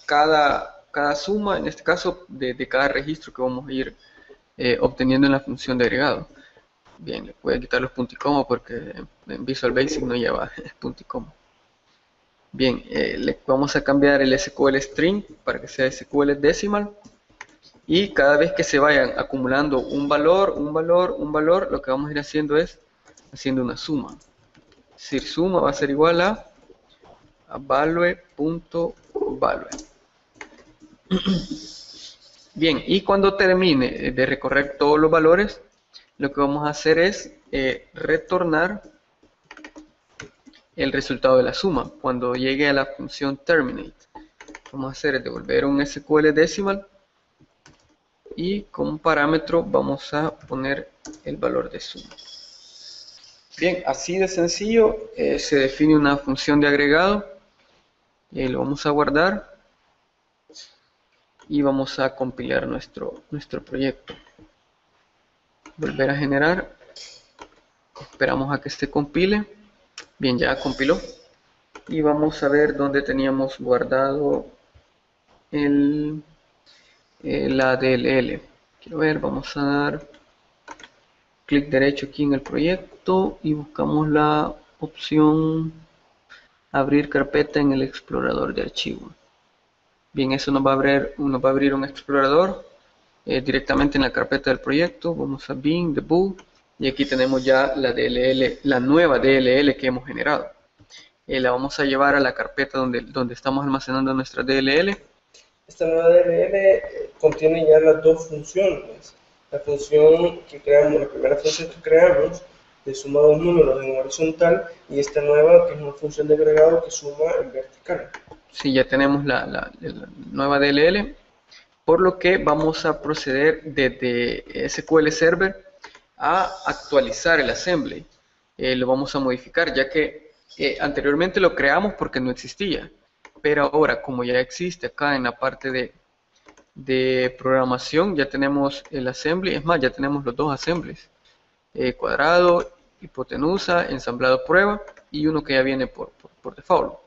cada suma, en este caso, de cada registro que vamos a ir obteniendo en la función de agregado. Bien, le voy a quitar los puntos y coma porque en Visual Basic no lleva punto y coma. Bien, le vamos a cambiar el SQL string para que sea SQL decimal, y cada vez que se vayan acumulando un valor, lo que vamos a ir haciendo es haciendo una suma. Es decir, suma va a ser igual a value.value. Bien, y cuando termine de recorrer todos los valores, lo que vamos a hacer es retornar el resultado de la suma cuando llegue a la función terminate. Lo que vamos a hacer es devolver un SQL decimal, y como parámetro vamos a poner el valor de suma. Bien, así de sencillo se define una función de agregado. Lo vamos a guardar y vamos a compilar nuestro proyecto. Volver a generar, esperamos a que se compile. Bien, ya compiló, y vamos a ver dónde teníamos guardado la DLL. Quiero ver, vamos a dar clic derecho aquí en el proyecto y buscamos la opción abrir carpeta en el explorador de archivo. Bien, eso nos va a abrir un explorador directamente en la carpeta del proyecto. Vamos a bin, debug, y aquí tenemos ya la DLL, la nueva DLL que hemos generado. La vamos a llevar a la carpeta donde estamos almacenando nuestra DLL. Esta nueva DLL contiene ya las dos funciones. La función que creamos, la primera función que creamos, de suma dos números en horizontal, y esta nueva, que es una función de agregado que suma en vertical. Sí, ya tenemos la nueva DLL, por lo que vamos a proceder desde SQL Server a actualizar el assembly. Lo vamos a modificar, ya que anteriormente lo creamos porque no existía, pero ahora como ya existe acá en la parte de programación, ya tenemos el assembly. Es más, ya tenemos los dos assemblies, cuadrado, hipotenusa, ensamblado prueba, y uno que ya viene por default.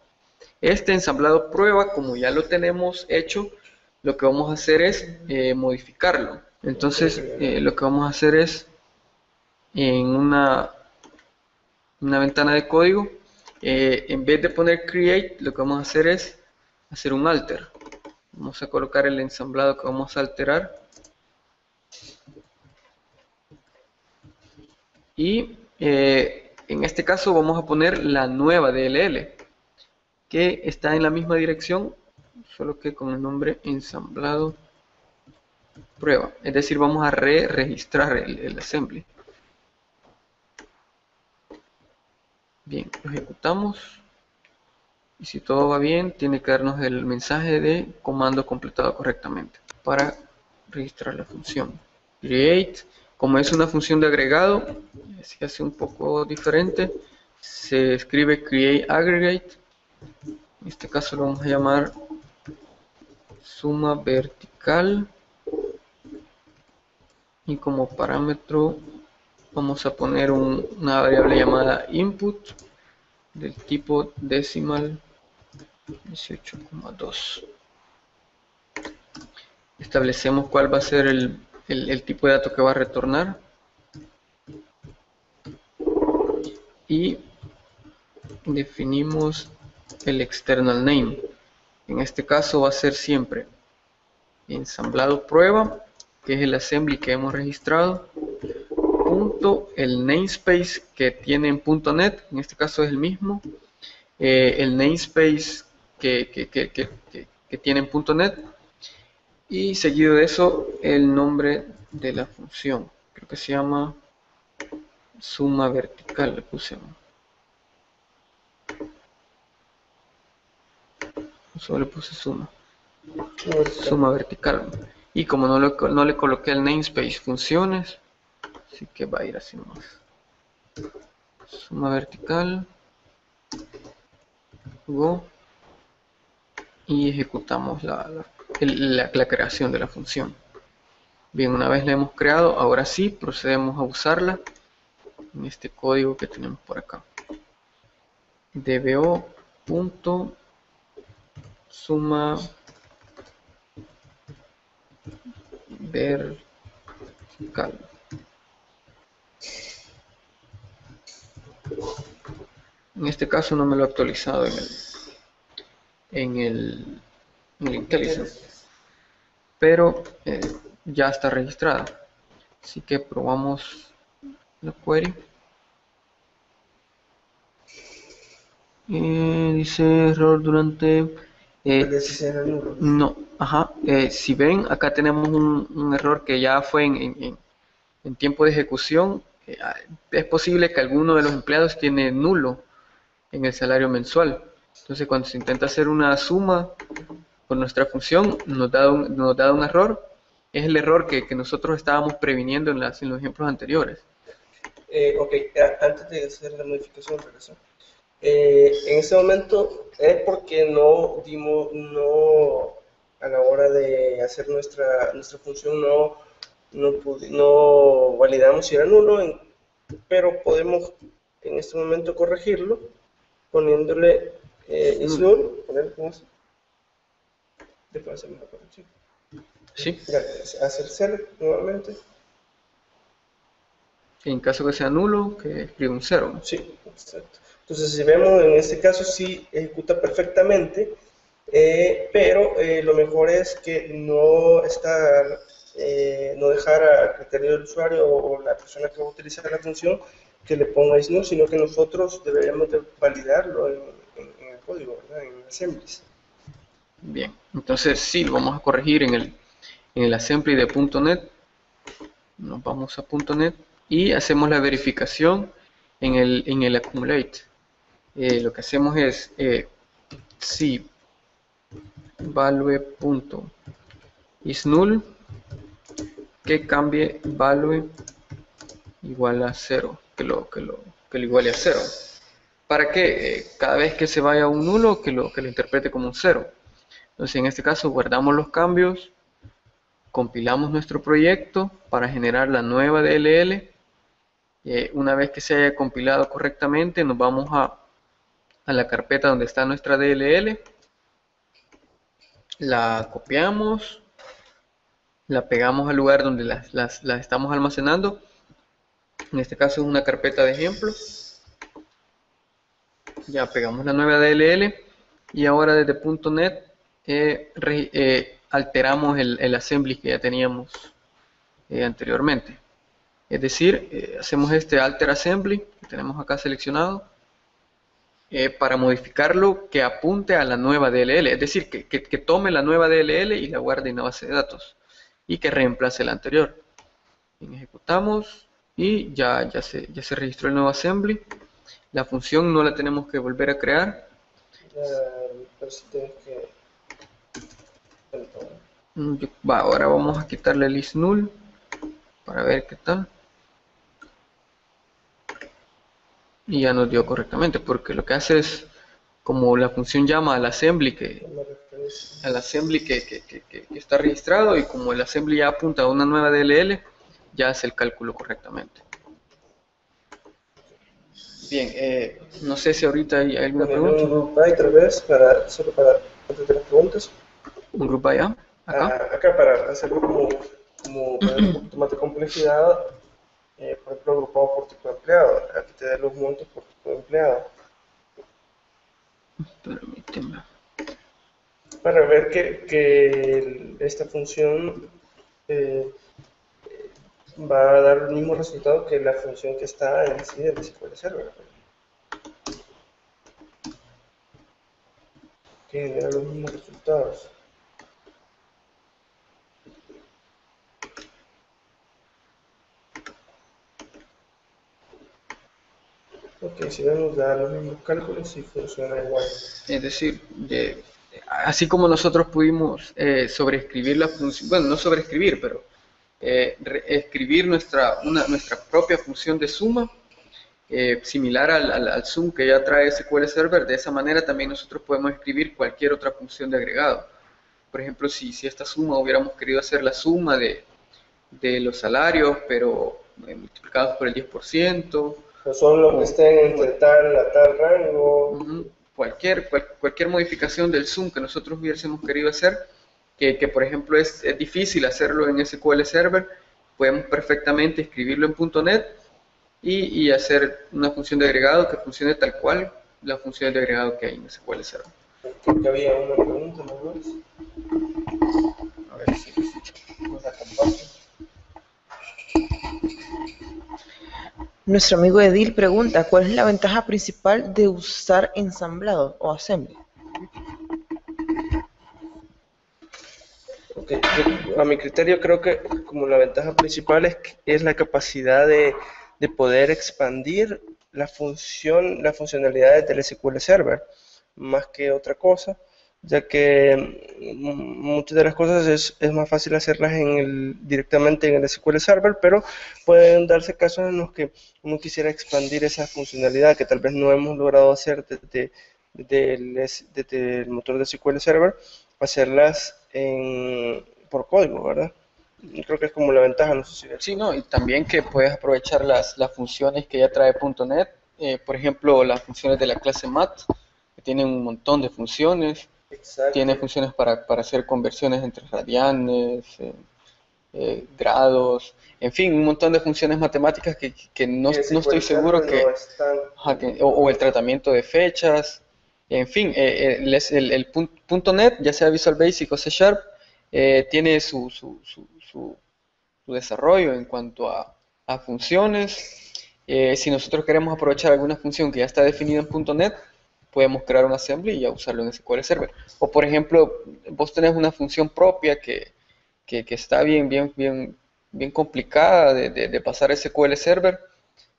Este ensamblado prueba, como ya lo tenemos hecho, lo que vamos a hacer es modificarlo. Entonces lo que vamos a hacer es, en una ventana de código, en vez de poner create, lo que vamos a hacer es hacer un alter. Vamos a colocar el ensamblado que vamos a alterar. Y en este caso vamos a poner la nueva DLL, que está en la misma dirección, solo que con el nombre ensamblado prueba. Es decir, vamos a registrar el assembly. Bien, lo ejecutamos. Y si todo va bien, tiene que darnos el mensaje de comando completado correctamente para registrar la función. Create, como es una función de agregado, se hace un poco diferente. Se escribe create aggregate. En este caso lo vamos a llamar suma vertical. Y como parámetro vamos a poner una variable llamada input del tipo decimal 18,2. Establecemos cuál va a ser el tipo de dato que va a retornar y definimos el external name. En este caso va a ser siempre ensamblado prueba, que es el assembly que hemos registrado, punto el namespace que tiene en .NET, en este caso es el mismo, el namespace que tiene en .NET, y seguido de eso el nombre de la función, creo que se llama suma vertical, le puse, solo le puse suma vertical, y como no le coloqué el namespace funciones, así que va a ir así nomás, suma vertical, go, y ejecutamos la creación de la función. Bien, una vez la hemos creado, ahora sí procedemos a usarla en este código que tenemos por acá. dbo.suma vertical. En este caso no me lo he actualizado en el IntelliSense, pero ya está registrada. Así que probamos la query. Dice error durante... no, ajá. Si ven, acá tenemos un error que ya fue en tiempo de ejecución. Es posible que alguno de los empleados tiene nulo en el salario mensual. Entonces, cuando se intenta hacer una suma con nuestra función, nos da un error. Es el error que nosotros estábamos previniendo en los ejemplos anteriores. Ok, antes de hacer la modificación, regreso. En este momento es porque no a la hora de hacer nuestra función no validamos si era nulo, pero podemos en este momento corregirlo poniéndole is null, después hacemos la corrección. Sí. Hacer select nuevamente. En caso que sea nulo, que escriba un 0. Sí, exacto. Entonces, si vemos, en este caso sí ejecuta perfectamente, pero lo mejor es que no dejar a criterio del usuario o la persona que va a utilizar la función que le ponga is null, sino que nosotros deberíamos de validarlo en el código, ¿verdad? En assemblies. Bien, entonces sí, lo vamos a corregir en el assembly de .NET. Nos vamos a .NET y hacemos la verificación en el accumulate. Lo que hacemos es si value.isNull que cambie value igual a 0, que lo iguale a 0, para que cada vez que se vaya un nulo que lo interprete como un 0. Entonces en este caso guardamos los cambios, compilamos nuestro proyecto para generar la nueva DLL. Una vez que se haya compilado correctamente, nos vamos a la carpeta donde está nuestra DLL, la copiamos, la pegamos al lugar donde la estamos almacenando. En este caso es una carpeta de ejemplo. Ya pegamos la nueva DLL y ahora desde .NET alteramos el assembly que ya teníamos anteriormente. Es decir, hacemos este alter assembly que tenemos acá seleccionado para modificarlo que apunte a la nueva DLL, es decir, que tome la nueva DLL y la guarde en la base de datos y que reemplace la anterior. Bien, ejecutamos y ya se registró el nuevo assembly. La función no la tenemos que volver a crear. Pero sí tienes que... Ahora vamos a quitarle el is null para ver qué tal. Y ya nos dio correctamente, porque lo que hace es, como la función llama al assembly que está registrado, y como el assembly ya apunta a una nueva DLL, ya hace el cálculo correctamente. Bien, no sé si ahorita hay alguna pregunta. Un group by tal vez, solo para antes de las preguntas. Un group by acá. Acá para hacerlo como para un poquito más de complejidad. Por ejemplo, agrupado por tipo de empleado. Aquí te da los montos por tipo de empleado. Permíteme. Para ver que esta función va a dar el mismo resultado que la función que está en sí del SQL Server. Que genera los mismos resultados. Ok, si vamos a dar los mismos cálculos y funciona igual. Es decir, así como nosotros pudimos sobreescribir la función, bueno, no sobreescribir, pero escribir nuestra propia función de suma, similar al sum que ya trae SQL Server. De esa manera también nosotros podemos escribir cualquier otra función de agregado. Por ejemplo, si esta suma hubiéramos querido hacer la suma de los salarios, pero multiplicados por el 10%. Son los que estén entre tal a tal rango. Cualquier modificación del sum que nosotros hubiésemos querido hacer, que por ejemplo es difícil hacerlo en SQL Server, podemos perfectamente escribirlo en .NET y hacer una función de agregado que funcione tal cual la función de agregado que hay en SQL Server. Creo que había una pregunta, ¿no, Luis? A ver si nos la comparto. Nuestro amigo Edil pregunta, ¿cuál es la ventaja principal de usar ensamblado o assembly? Okay. A mi criterio creo que como la ventaja principal es la capacidad de poder expandir las funcionalidades del SQL Server, más que otra cosa, ya que muchas de las cosas es más fácil hacerlas directamente en el SQL Server, pero pueden darse casos en los que uno quisiera expandir esa funcionalidad que tal vez no hemos logrado hacer desde el motor de SQL Server, hacerlas por código, ¿verdad? Yo creo que es como la ventaja, no sé si... Sí, no, y también que puedes aprovechar las funciones que ya trae .NET, por ejemplo, las funciones de la clase Mat, que tienen un montón de funciones. Exacto. Tiene funciones para hacer conversiones entre radianes, grados, en fin, un montón de funciones matemáticas que no estoy seguro o el tratamiento de fechas, en fin, el .NET, ya sea Visual Basic o C#, tiene su desarrollo en cuanto a funciones. Si nosotros queremos aprovechar alguna función que ya está definida en .NET, podemos crear un assembly y ya usarlo en SQL Server. O por ejemplo, vos tenés una función propia que está bien complicada de pasar a SQL Server.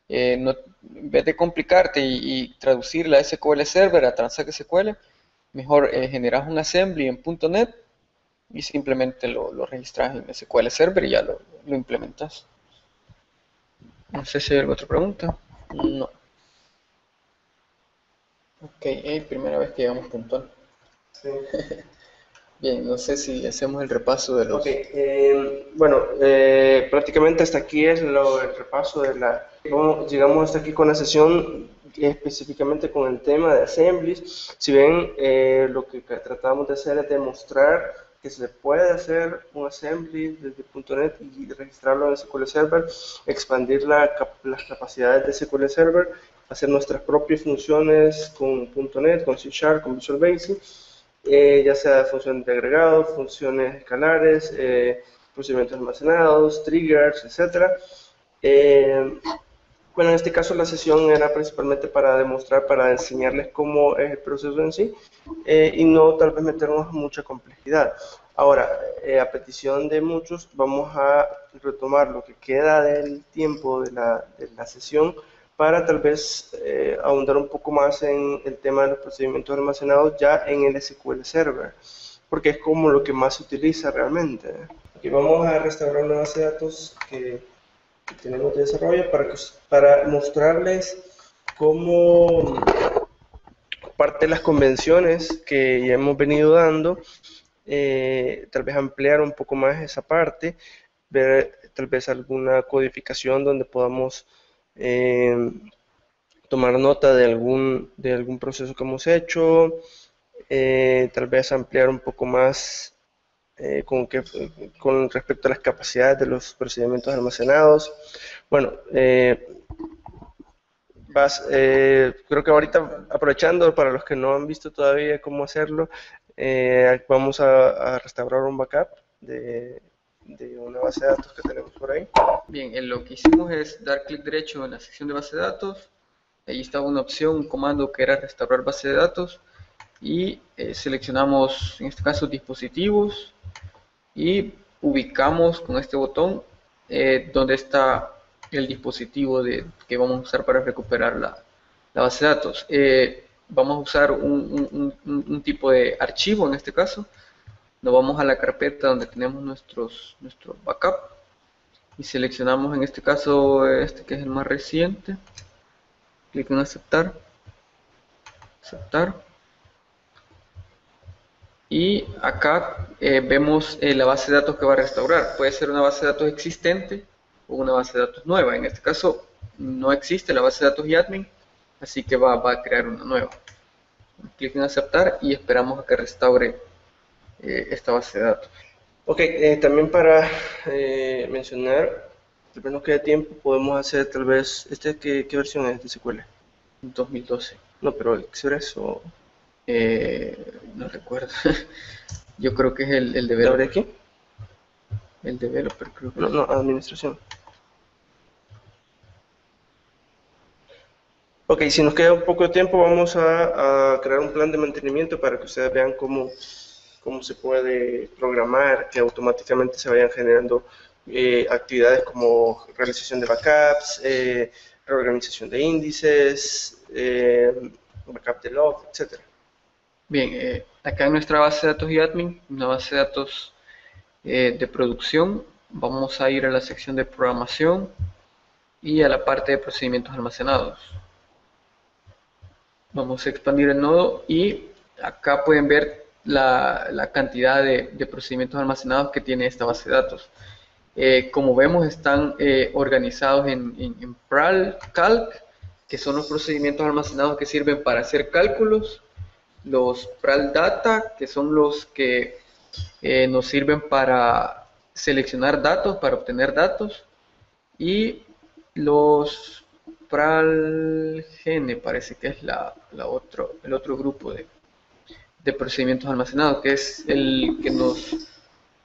En vez de complicarte y traducirla a SQL Server, a Transact SQL, mejor generas un assembly en .NET y simplemente lo registras en SQL Server y ya lo implementas. No sé si hay alguna otra pregunta. No. Ok, primera vez que llegamos puntual. Sí. Bien, no sé si hacemos el repaso de los... Ok, bueno, prácticamente hasta aquí es el repaso de llegamos hasta aquí con la sesión específicamente con el tema de assemblies. Si ven, lo que tratamos de hacer es demostrar que se puede hacer un assembly desde .NET y registrarlo en SQL Server, expandir las capacidades de SQL Server, hacer nuestras propias funciones con .NET, con C#, con Visual Basic, ya sea funciones de agregado, funciones escalares, procedimientos almacenados, triggers, etc. Bueno, en este caso la sesión era principalmente para demostrar, para enseñarles cómo es el proceso en sí, y no tal vez meternos en mucha complejidad. Ahora, a petición de muchos, vamos a retomar lo que queda del tiempo de la sesión para tal vez ahondar un poco más en el tema de los procedimientos almacenados ya en el SQL Server, porque es como lo que más se utiliza realmente. Aquí vamos a restaurar una base de datos que tenemos de desarrollo para mostrarles cómo parte de las convenciones que ya hemos venido dando, tal vez ampliar un poco más esa parte, ver tal vez alguna codificación donde podamos tomar nota de algún proceso que hemos hecho, tal vez ampliar un poco más con respecto a las capacidades de los procedimientos almacenados. Bueno, creo que ahorita, aprovechando para los que no han visto todavía cómo hacerlo, vamos a restaurar un backup de una base de datos que tenemos por ahí. Bien, lo que hicimos es dar clic derecho en la sección de base de datos. Ahí estaba una opción, un comando que era restaurar base de datos. Y seleccionamos, en este caso, dispositivos. Y ubicamos con este botón donde está el dispositivo que vamos a usar para recuperar la base de datos. Vamos a usar un tipo de archivo en este caso. Nos vamos a la carpeta donde tenemos nuestro backup y seleccionamos en este caso este que es el más reciente. Clic en aceptar. Y acá vemos la base de datos que va a restaurar. Puede ser una base de datos existente o una base de datos nueva. En este caso no existe la base de datos YADMIN, así que va a crear una nueva. Clic en aceptar y esperamos a que restaure esta base de datos. Ok, también para mencionar, tal vez nos quede tiempo, podemos hacer tal vez, ¿qué versión es de SQL? 2012. No, pero Express o... no recuerdo. Yo creo que es el ¿La developer. de aquí? El developer creo que No, no, administración. Ok, si nos queda un poco de tiempo, vamos a crear un plan de mantenimiento para que ustedes vean cómo se puede programar, que automáticamente se vayan generando actividades como realización de backups, reorganización de índices, backup de log, etc. Bien, acá en nuestra base de datos YADMIN, una base de datos de producción, vamos a ir a la sección de programación y a la parte de procedimientos almacenados. Vamos a expandir el nodo y acá pueden ver la cantidad de procedimientos almacenados que tiene esta base de datos. Como vemos, están organizados en PRAL, Calc, que son los procedimientos almacenados que sirven para hacer cálculos, los PRAL Data, que son los que nos sirven para seleccionar datos, para obtener datos, y los PRAL Gene, parece que es el otro grupo de procedimientos almacenados, que es el que nos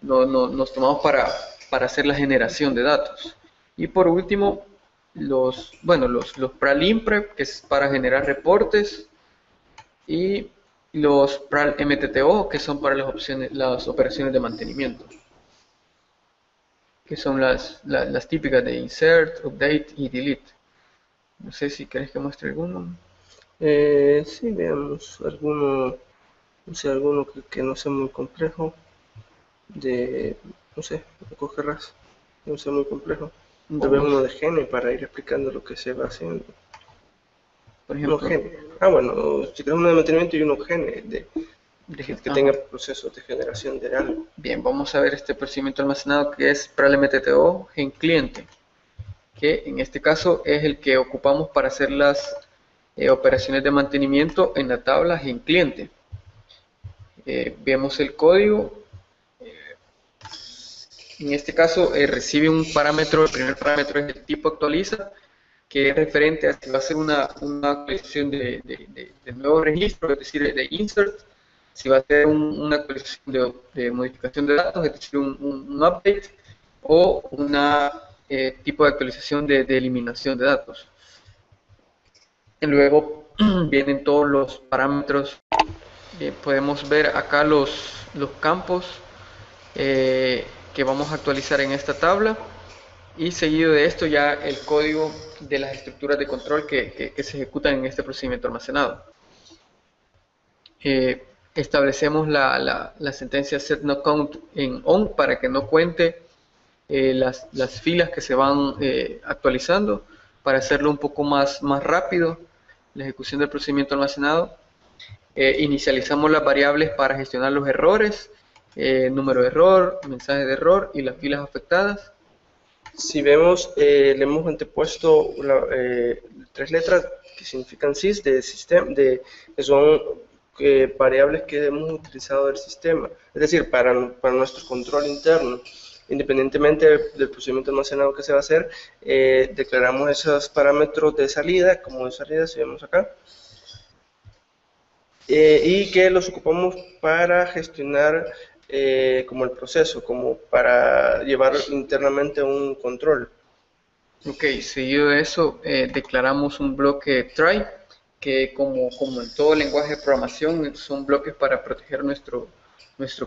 tomamos para hacer la generación de datos. Y por último, los PRAL Imprep, que es para generar reportes, y los PRAL MTTO, que son para las operaciones de mantenimiento, que son las típicas de insert, update y delete. No sé si querés que muestre alguno. Sí, veamos alguno, no sé, alguno que no sea muy complejo, no sé, ¿lo querrás? No sea muy complejo. Tal vez uno de Gene para ir explicando lo que se va haciendo. Por ejemplo, bueno, si querés uno de mantenimiento y uno Gene que tenga procesos de generación de algo. Bien, vamos a ver este procedimiento almacenado que es PRAL MTTO en cliente, que en este caso es el que ocupamos para hacer las operaciones de mantenimiento en la tabla en cliente. Vemos el código. En este caso recibe un parámetro, el primer parámetro es el tipo actualiza, que es referente a si va a ser una actualización de nuevo registro, es decir, de insert, si va a ser una actualización de modificación de datos, es decir, un update, o una tipo de actualización de eliminación de datos. Y luego vienen todos los parámetros. Podemos ver acá los campos que vamos a actualizar en esta tabla, y seguido de esto ya el código de las estructuras de control que se ejecutan en este procedimiento almacenado. Establecemos la sentencia setNoCount en on para que no cuente las filas que se van actualizando, para hacerlo un poco más rápido la ejecución del procedimiento almacenado. Inicializamos las variables para gestionar los errores, número de error, mensaje de error y las filas afectadas. Si vemos, le hemos antepuesto 3 letras que significan sys de sistema, que son variables que hemos utilizado del sistema, es decir, para nuestro control interno. Independientemente del procedimiento almacenado que se va a hacer, declaramos esos parámetros de salida, como de salida, si vemos acá, y que los ocupamos para gestionar como el proceso, como para llevar internamente un control. Ok, seguido de eso, declaramos un bloque try, que como en todo lenguaje de programación, son bloques para proteger nuestro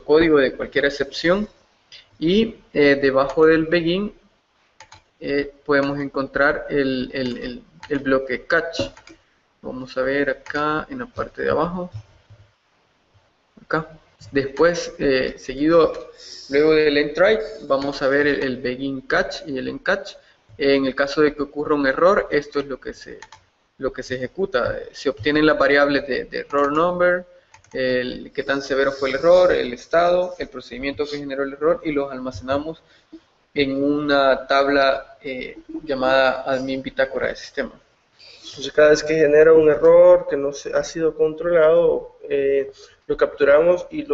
código de cualquier excepción. Y debajo del begin podemos encontrar el bloque catch. Vamos a ver acá en la parte de abajo. Acá. Después, luego del endTry, vamos a ver el begin catch y el end catch. En el caso de que ocurra un error, esto es lo que se ejecuta. Se obtienen las variables de error number, qué tan severo fue el error, el estado, el procedimiento que generó el error, y los almacenamos en una tabla llamada admin bitácora de sistema. Entonces, cada vez que genera un error que no ha sido controlado, lo capturamos y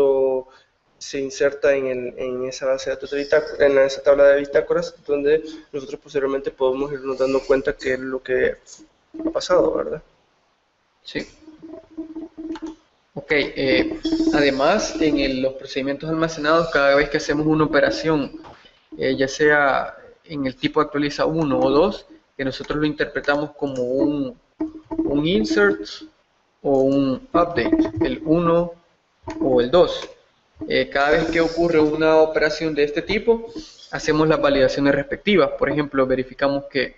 se inserta en esa base de datos de bitácora, en esa tabla de bitácoras, donde nosotros posteriormente podemos irnos dando cuenta qué es lo que ha pasado, ¿verdad? Sí. Ok, además en los procedimientos almacenados, cada vez que hacemos una operación, ya sea en el tipo actualiza 1 o 2, que nosotros lo interpretamos como un insert o un update, el 1 o el 2. Cada vez que ocurre una operación de este tipo, hacemos las validaciones respectivas. Por ejemplo, verificamos que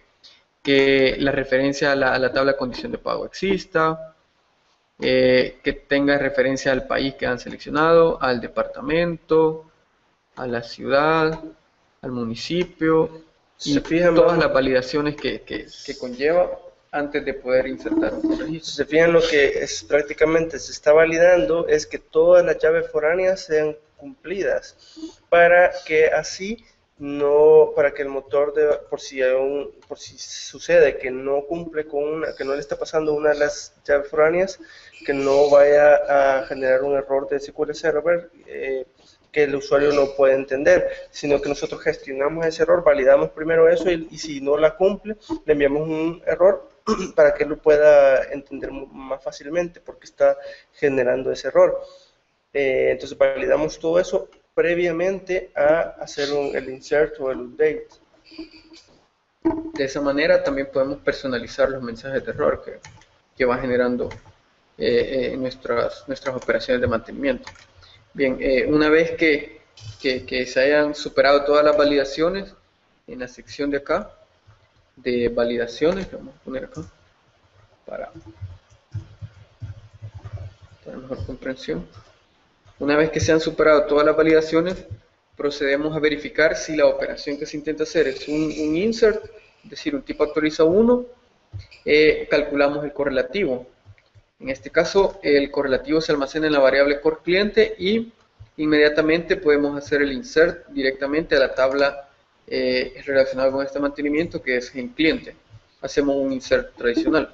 la referencia a la tabla de condición de pago exista, que tenga referencia al país que han seleccionado, al departamento, a la ciudad, al municipio, y todas las validaciones que conlleva antes de poder insertar un registro. Si se fijan, lo que prácticamente se está validando es que todas las llaves foráneas sean cumplidas, para que así para que el motor, por si sucede que no cumple que no le está pasando una de las llaves foráneas, que no vaya a generar un error de SQL Server que el usuario no puede entender, sino que nosotros gestionamos ese error, validamos primero eso, y si no la cumple, le enviamos un error para que él lo pueda entender más fácilmente, porque está generando ese error. Entonces validamos todo eso previamente a hacer el insert o el update. De esa manera también podemos personalizar los mensajes de error que va generando nuestras operaciones de mantenimiento. Bien, una vez que se hayan superado todas las validaciones, en la sección de acá de validaciones, lo vamos a poner acá para mejor comprensión. Una vez que se han superado todas las validaciones, procedemos a verificar si la operación que se intenta hacer es un insert, es decir, un tipo actualiza 1, calculamos el correlativo. En este caso, el correlativo se almacena en la variable core cliente, y inmediatamente podemos hacer el insert directamente a la tabla relacionada con este mantenimiento, que es en cliente. Hacemos un insert tradicional.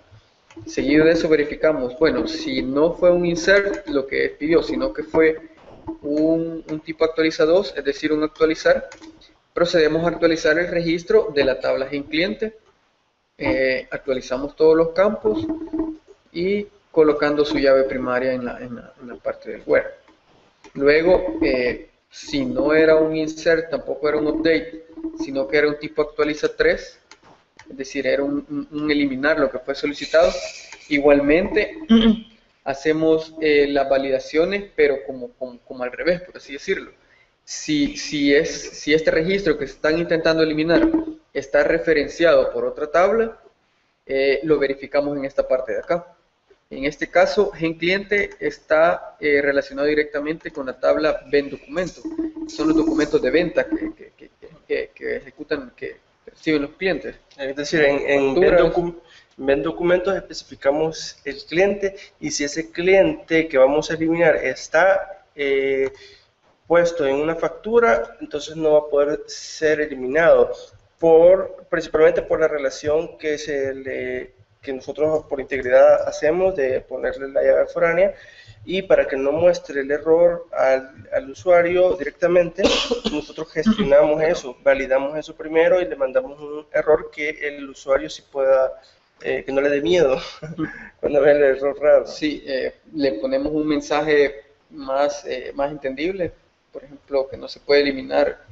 Seguido de eso verificamos, bueno, si no fue un insert lo que pidió, sino que fue un tipo actualiza 2, es decir, un actualizar, procedemos a actualizar el registro de la tabla en cliente. Actualizamos todos los campos y colocando su llave primaria en la parte del where. Luego, si no era un insert, tampoco era un update, sino que era un tipo actualiza 3, es decir, era un eliminar lo que fue solicitado. Igualmente, hacemos las validaciones, pero como al revés, por así decirlo. Si este registro que se están intentando eliminar está referenciado por otra tabla, lo verificamos en esta parte de acá. En este caso, gen cliente está relacionado directamente con la tabla ven documento. Son los documentos de venta que ejecutan, que reciben los clientes. Es decir, en ven documentos especificamos el cliente, y si ese cliente que vamos a eliminar está puesto en una factura, entonces no va a poder ser eliminado, principalmente por la relación que nosotros por integridad hacemos de ponerle la llave foránea, y para que no muestre el error al usuario directamente, nosotros gestionamos eso, validamos eso primero y le mandamos un error que el usuario sí pueda, que no le dé miedo cuando ve el error raro. Sí, le ponemos un mensaje más entendible, por ejemplo, que no se puede eliminar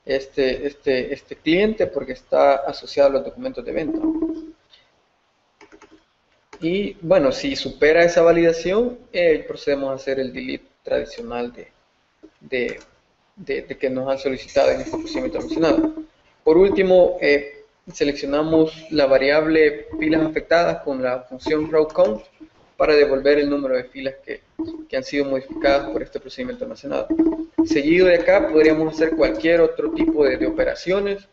este cliente porque está asociado a los documentos de venta. Y bueno, si supera esa validación, procedemos a hacer el delete tradicional de que nos han solicitado en este procedimiento mencionado. Por último, seleccionamos la variable filas afectadas con la función rowCount para devolver el número de filas que han sido modificadas por este procedimiento almacenado. Seguido de acá podríamos hacer cualquier otro tipo de operaciones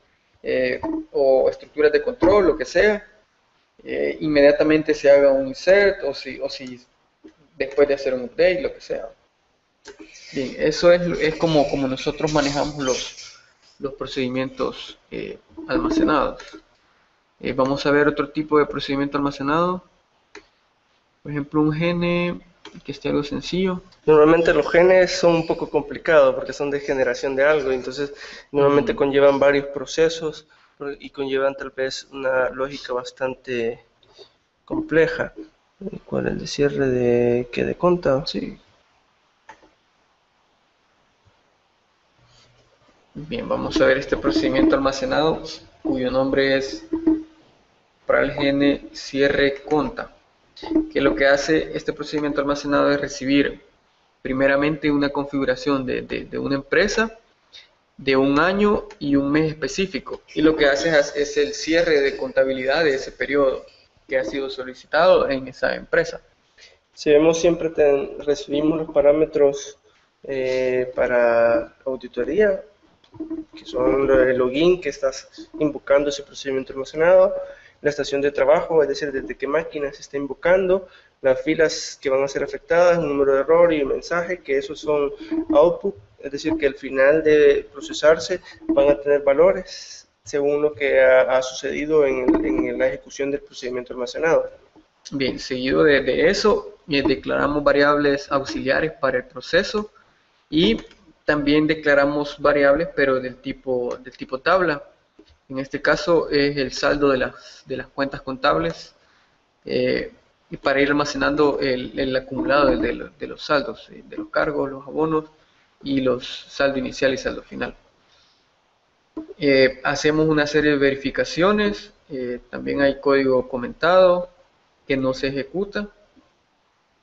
o estructuras de control, lo que sea. Inmediatamente se haga un insert o si después de hacer un update, lo que sea. Bien, eso es como nosotros manejamos los procedimientos almacenados. Vamos a ver otro tipo de procedimiento almacenado. Por ejemplo, un gene que esté algo sencillo. Normalmente los genes son un poco complicados porque son de generación de algo, entonces normalmente conllevan varios procesos y conllevan tal vez una lógica bastante compleja. ¿Cuál es el de cierre de conta? Sí. Bien, vamos a ver este procedimiento almacenado cuyo nombre es para el gene cierre conta, que lo que hace este procedimiento almacenado es recibir primeramente una configuración de una empresa de un año y un mes específico, y lo que hace es el cierre de contabilidad de ese periodo que ha sido solicitado en esa empresa. Si vemos, siempre recibimos los parámetros para auditoría, que son el login que estás invocando ese procedimiento almacenado, la estación de trabajo, es decir, desde qué máquina se está invocando, las filas que van a ser afectadas, un número de error y un mensaje, que esos son output, es decir, que al final de procesarse van a tener valores según lo que ha sucedido en la ejecución del procedimiento almacenado. Bien, seguido de eso, declaramos variables auxiliares para el proceso y también declaramos variables, pero del tipo tabla. En este caso es el saldo de las cuentas contables y para ir almacenando el acumulado de los saldos, de los cargos, los abonos y los saldo inicial y saldo final. Hacemos una serie de verificaciones, también hay código comentado que no se ejecuta.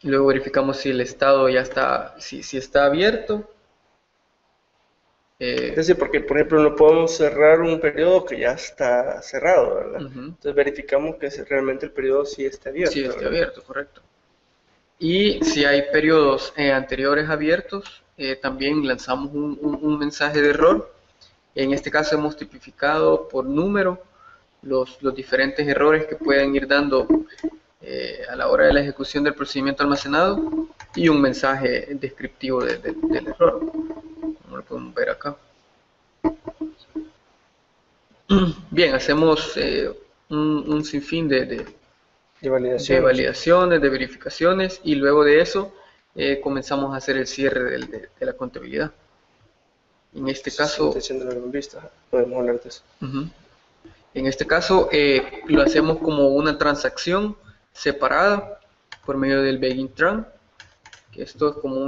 Luego verificamos si el estado ya está, si está abierto. Es decir, porque por ejemplo no podemos cerrar un periodo que ya está cerrado, ¿verdad? Entonces verificamos que realmente el periodo sí esté abierto. Sí, esté abierto, correcto. Y si hay periodos anteriores abiertos, también lanzamos un mensaje de error. En este caso hemos tipificado por número los diferentes errores que pueden ir dando a la hora de la ejecución del procedimiento almacenado y un mensaje descriptivo del error, como lo podemos ver acá. Bien, hacemos un sinfín de validaciones, de verificaciones, y luego de eso comenzamos a hacer el cierre de la contabilidad. En este caso, podemos hablar de eso. En este caso lo hacemos como una transacción separada por medio del begin tran, que esto es como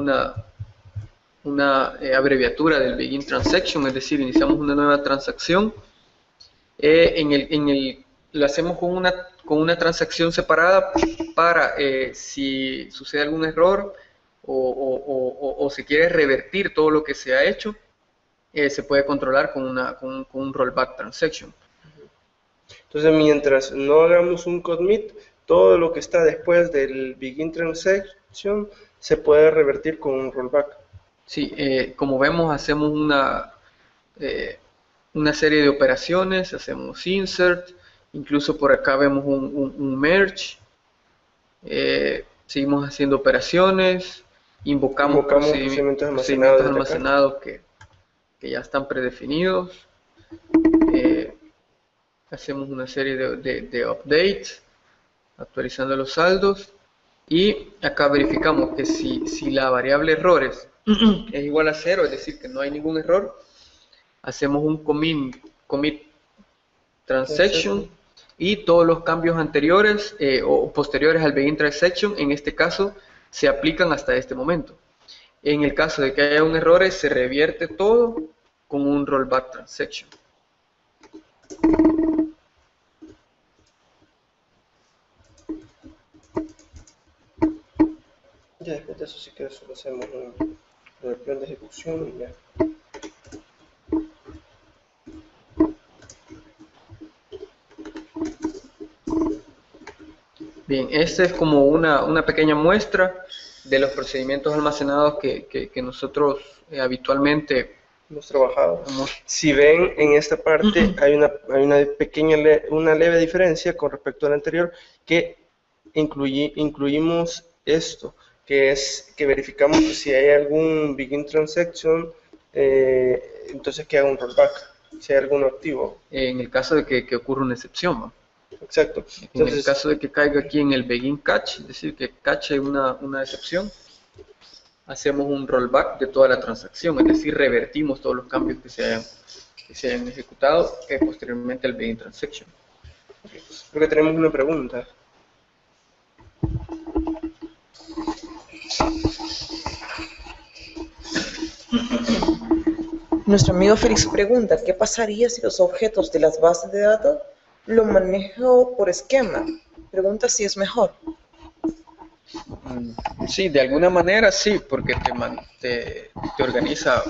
abreviatura del begin transaction, es decir, iniciamos una nueva transacción. Lo hacemos con una transacción separada para si sucede algún error o se quiere revertir todo lo que se ha hecho, se puede controlar con un rollback transaction. Entonces, mientras no hagamos un commit, todo lo que está después del begin transaction se puede revertir con un rollback. Sí, como vemos, hacemos una serie de operaciones, hacemos insert, incluso por acá vemos un merge, seguimos haciendo operaciones, invocamos procedimientos almacenados que ya están predefinidos, hacemos una serie de updates, actualizando los saldos, y acá verificamos que si la variable errores es igual a 0, es decir, que no hay ningún error, hacemos un commit transaction y todos los cambios anteriores o posteriores al begin transaction, en este caso, se aplican hasta este momento. En el caso de que haya un error, se revierte todo con un rollback transaction. Ya después de eso sí que solo hacemos el plan de ejecución y ya. Bien, esta es como una pequeña muestra de los procedimientos almacenados que nosotros habitualmente hemos trabajado. Si ven, en esta parte hay una pequeña, una leve diferencia con respecto al anterior, que incluimos esto, que es que verificamos que si hay algún begin transaction, entonces que haga un rollback, si hay alguno activo. En el caso de que ocurra una excepción, ¿no? Exacto. Entonces, en el caso de que caiga aquí en el begin catch, es decir, que cache una excepción, hacemos un rollback de toda la transacción, es decir, revertimos todos los cambios que se hayan ejecutado posteriormente al begin transaction. Creo que tenemos una pregunta. Nuestro amigo Félix pregunta, ¿qué pasaría si los objetos de las bases de datos lo manejo por esquema? Pregunta si es mejor. Sí, de alguna manera sí, porque te organiza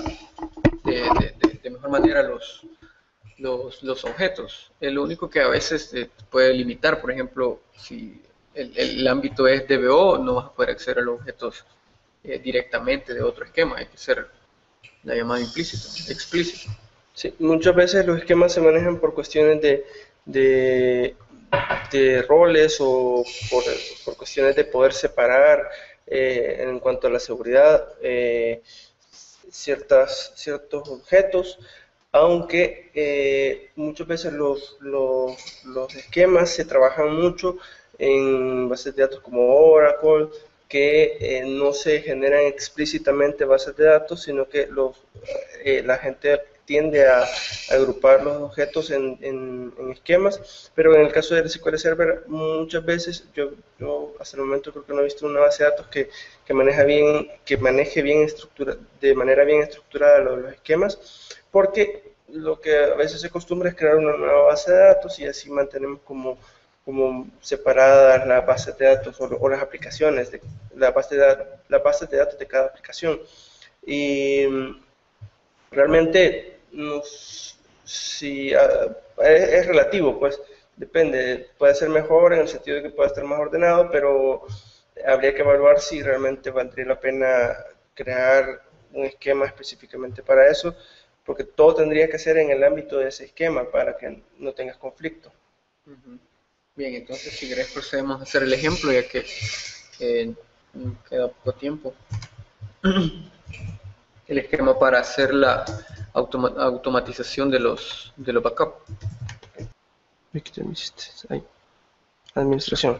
de mejor manera los objetos. Lo único que a veces te puede limitar, por ejemplo, si el ámbito es DBO, no vas a poder acceder a los objetos directamente de otro esquema, hay que ser la llamada explícita. Sí, muchas veces los esquemas se manejan por cuestiones de roles o por cuestiones de poder separar en cuanto a la seguridad ciertos objetos, aunque muchas veces los esquemas se trabajan mucho en bases de datos como Oracle, que no se generan explícitamente bases de datos, sino que la gente tiende a agrupar los objetos en esquemas, pero en el caso del SQL Server muchas veces yo hasta el momento creo que no he visto una base de datos que maneje bien de manera bien estructurada los esquemas, porque lo que a veces se acostumbra es crear una nueva base de datos y así mantenemos como separadas las bases de datos o las aplicaciones, las bases de datos de cada aplicación. Y realmente es relativo, pues depende, puede ser mejor en el sentido de que puede estar más ordenado, pero habría que evaluar si realmente valdría la pena crear un esquema específicamente para eso, porque todo tendría que ser en el ámbito de ese esquema para que no tengas conflicto. Bien, entonces si querés procedemos a hacer el ejemplo, ya que queda poco tiempo. El esquema para hacer la automatización de los backups. Ahí. Administración.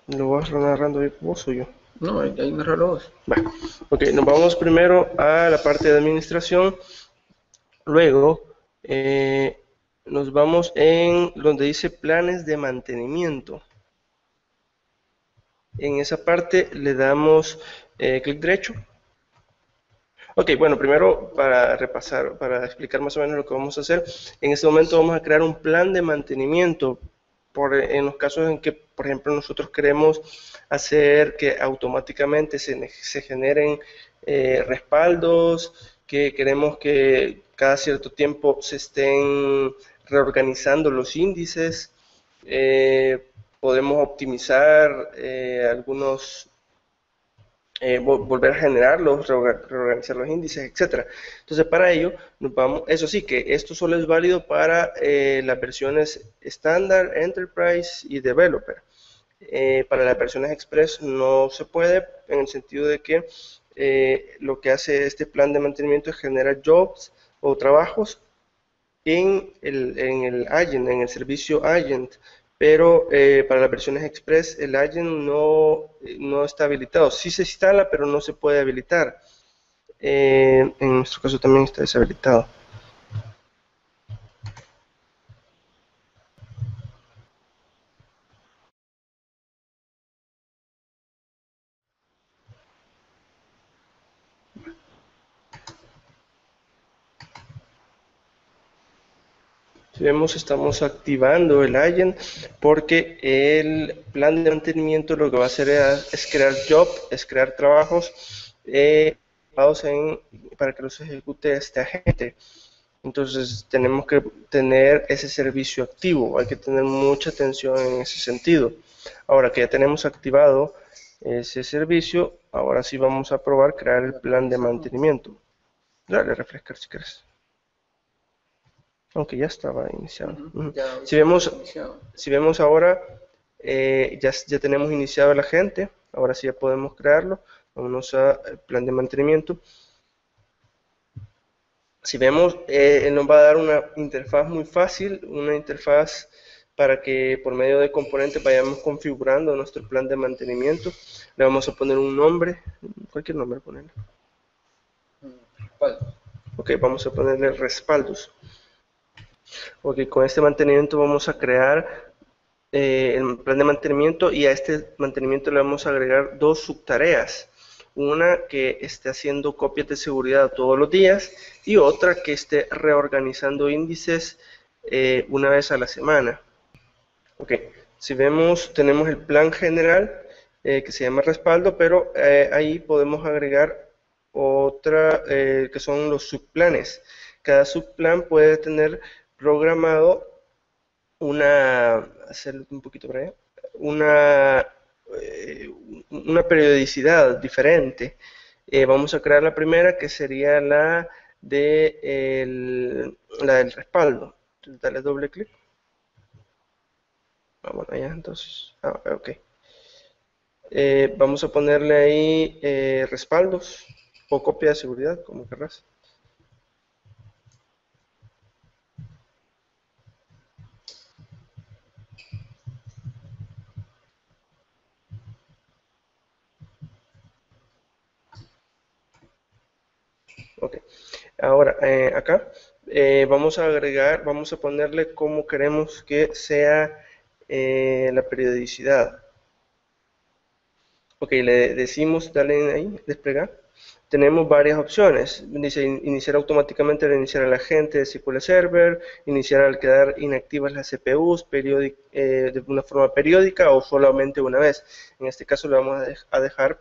¿Lo vas narrando vos o yo? No, ahí narralo vos. Vale. Ok, nos vamos primero a la parte de administración. Luego nos vamos en donde dice planes de mantenimiento. En esa parte le damos clic derecho Ok, bueno, primero para repasar, para explicar más o menos lo que vamos a hacer, en este momento vamos a crear un plan de mantenimiento en los casos en que, por ejemplo, nosotros queremos hacer que automáticamente se generen respaldos, que queremos que cada cierto tiempo se estén reorganizando los índices, podemos optimizar algunos volver a generarlos, reorganizar los índices, etcétera. Entonces, para ello, nos vamos, eso sí, que esto solo es válido para las versiones estándar, Enterprise y Developer. Para las versiones Express no se puede, en el sentido de que lo que hace este plan de mantenimiento es generar jobs o trabajos en el agent, en el servicio agent, pero para las versiones Express el agent no está habilitado. Sí se instala, pero no se puede habilitar. En nuestro caso también está deshabilitado. Si vemos, estamos activando el agent porque el plan de mantenimiento lo que va a hacer es crear jobs, es crear trabajos para que los ejecute este agente. Entonces tenemos que tener ese servicio activo, hay que tener mucha atención en ese sentido. Ahora que ya tenemos activado ese servicio, ahora sí vamos a probar crear el plan de mantenimiento. Dale, refrescar si quieres. Aunque ya estaba iniciado. Si vemos ahora, ya tenemos iniciado el agente, ahora sí ya podemos crearlo. Vámonos al plan de mantenimiento. Si vemos, nos va a dar una interfaz muy fácil, una interfaz para que por medio de componentes vayamos configurando nuestro plan de mantenimiento. Le vamos a poner un nombre, cualquier nombre ponerle. Ok, vamos a ponerle respaldos. Ok, con este mantenimiento vamos a crear el plan de mantenimiento, y a este mantenimiento le vamos a agregar dos subtareas. Una que esté haciendo copias de seguridad todos los días y otra que esté reorganizando índices una vez a la semana. Ok, si vemos, tenemos el plan general que se llama respaldo, pero ahí podemos agregar otra que son los subplanes. Cada subplan puede tener programado hacer un poquito para allá, una periodicidad diferente. Vamos a crear la primera, que sería la del respaldo. Entonces, dale doble clic. Bueno, ya entonces, ok. Vamos a ponerle ahí respaldos o copia de seguridad, como querrás. Ok, ahora acá vamos a ponerle cómo queremos que sea la periodicidad. Ok, le decimos, dale ahí, desplegar. Tenemos varias opciones. Dice iniciar automáticamente al iniciar el agente de SQL Server, iniciar al quedar inactivas las CPUs de una forma periódica o solamente una vez. En este caso le vamos a dejar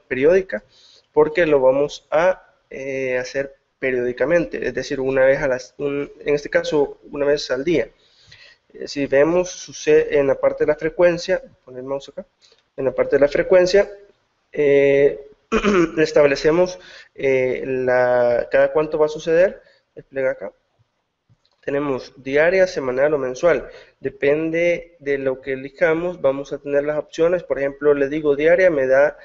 periódica, porque lo vamos a hacer periódicamente, es decir, en este caso una vez al día. Si vemos, sucede en la parte de la frecuencia, poner el mouse acá, en la parte de la frecuencia, establecemos cada cuánto va a suceder. Desplega acá. Tenemos diaria, semanal o mensual. Depende de lo que elijamos, vamos a tener las opciones. Por ejemplo, le digo diaria, me da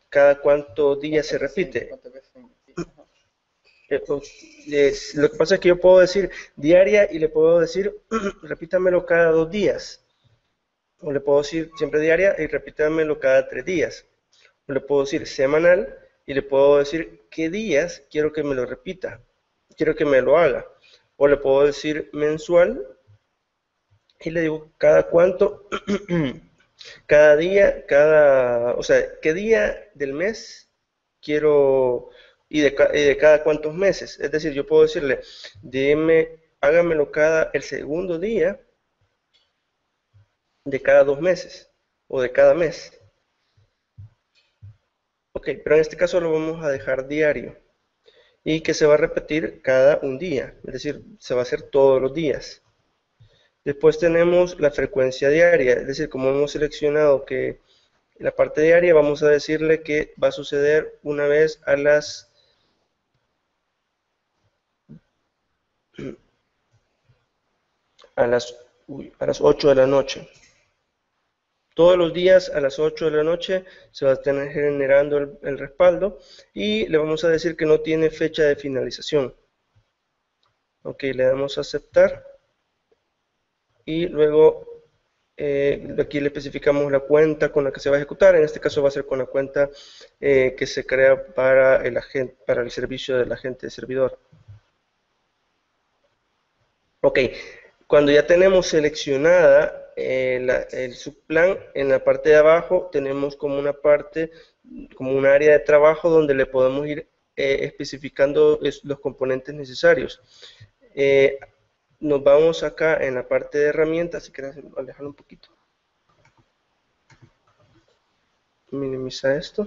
cada cuánto días se repite. Lo que pasa es que yo puedo decir diaria y le puedo decir repítamelo cada 2 días. O le puedo decir siempre diaria y repítamelo cada 3 días. O le puedo decir semanal y le puedo decir qué días quiero que me lo repita, quiero que me lo haga. O le puedo decir mensual y le digo cada cuánto, cada día, o sea, qué día del mes quiero y de cada cuántos meses. Es decir, yo puedo decirle, hágamelo el segundo día de cada 2 meses o de cada mes. Ok, pero en este caso lo vamos a dejar diario y que se va a repetir cada un día, es decir, se va a hacer todos los días. Después tenemos la frecuencia diaria, es decir, como hemos seleccionado que la parte diaria, vamos a decirle que va a suceder una vez a las 8 de la noche. Todos los días a las 8 de la noche se va a estar generando el respaldo y le vamos a decir que no tiene fecha de finalización. Ok, le damos a aceptar y luego aquí le especificamos la cuenta con la que se va a ejecutar. En este caso va a ser con la cuenta que se crea para el servicio del agente de servidor. Ok, cuando ya tenemos seleccionada el subplan, en la parte de abajo tenemos como un área de trabajo donde le podemos ir especificando los componentes necesarios. Nos vamos acá en la parte de herramientas, si quieres alejarlo un poquito. Minimiza esto.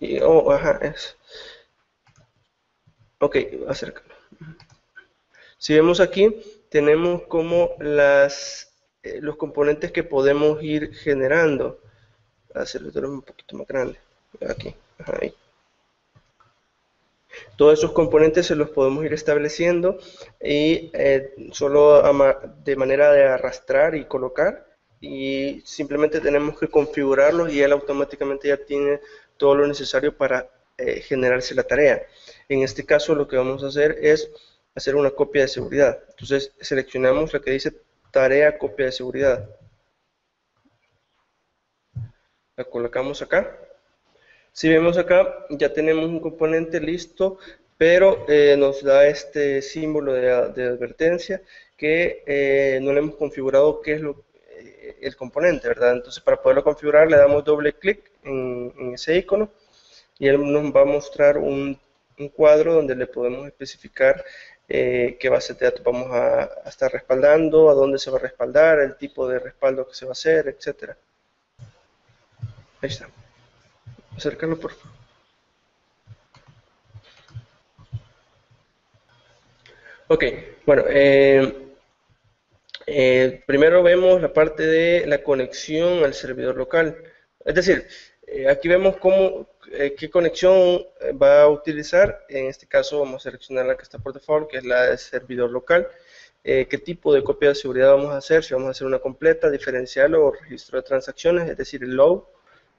Y, ajá, es. Ok, acércalo. Si vemos aquí, tenemos como los componentes que podemos ir generando. Hacerlo un poquito más grande. Aquí, ajá, ahí. Todos esos componentes se los podemos ir estableciendo y solo de manera de arrastrar y colocar, y simplemente tenemos que configurarlos y él automáticamente ya tiene todo lo necesario para generarse la tarea. En este caso lo que vamos a hacer es hacer una copia de seguridad. Entonces seleccionamos la que dice tarea copia de seguridad. La colocamos acá. Si vemos acá, ya tenemos un componente listo, pero nos da este símbolo de advertencia que no le hemos configurado qué es el componente, ¿verdad? Entonces, para poderlo configurar, le damos doble clic en ese icono y él nos va a mostrar un cuadro donde le podemos especificar qué base de datos vamos a estar respaldando, a dónde se va a respaldar, el tipo de respaldo que se va a hacer, etc. Ahí está. Acércalo, por favor. Ok, bueno, primero vemos la parte de la conexión al servidor local. Es decir, aquí vemos qué conexión va a utilizar. En este caso vamos a seleccionar la que está por default, que es la de servidor local. Qué tipo de copia de seguridad vamos a hacer, si vamos a hacer una completa, diferencial o registro de transacciones, es decir, el low.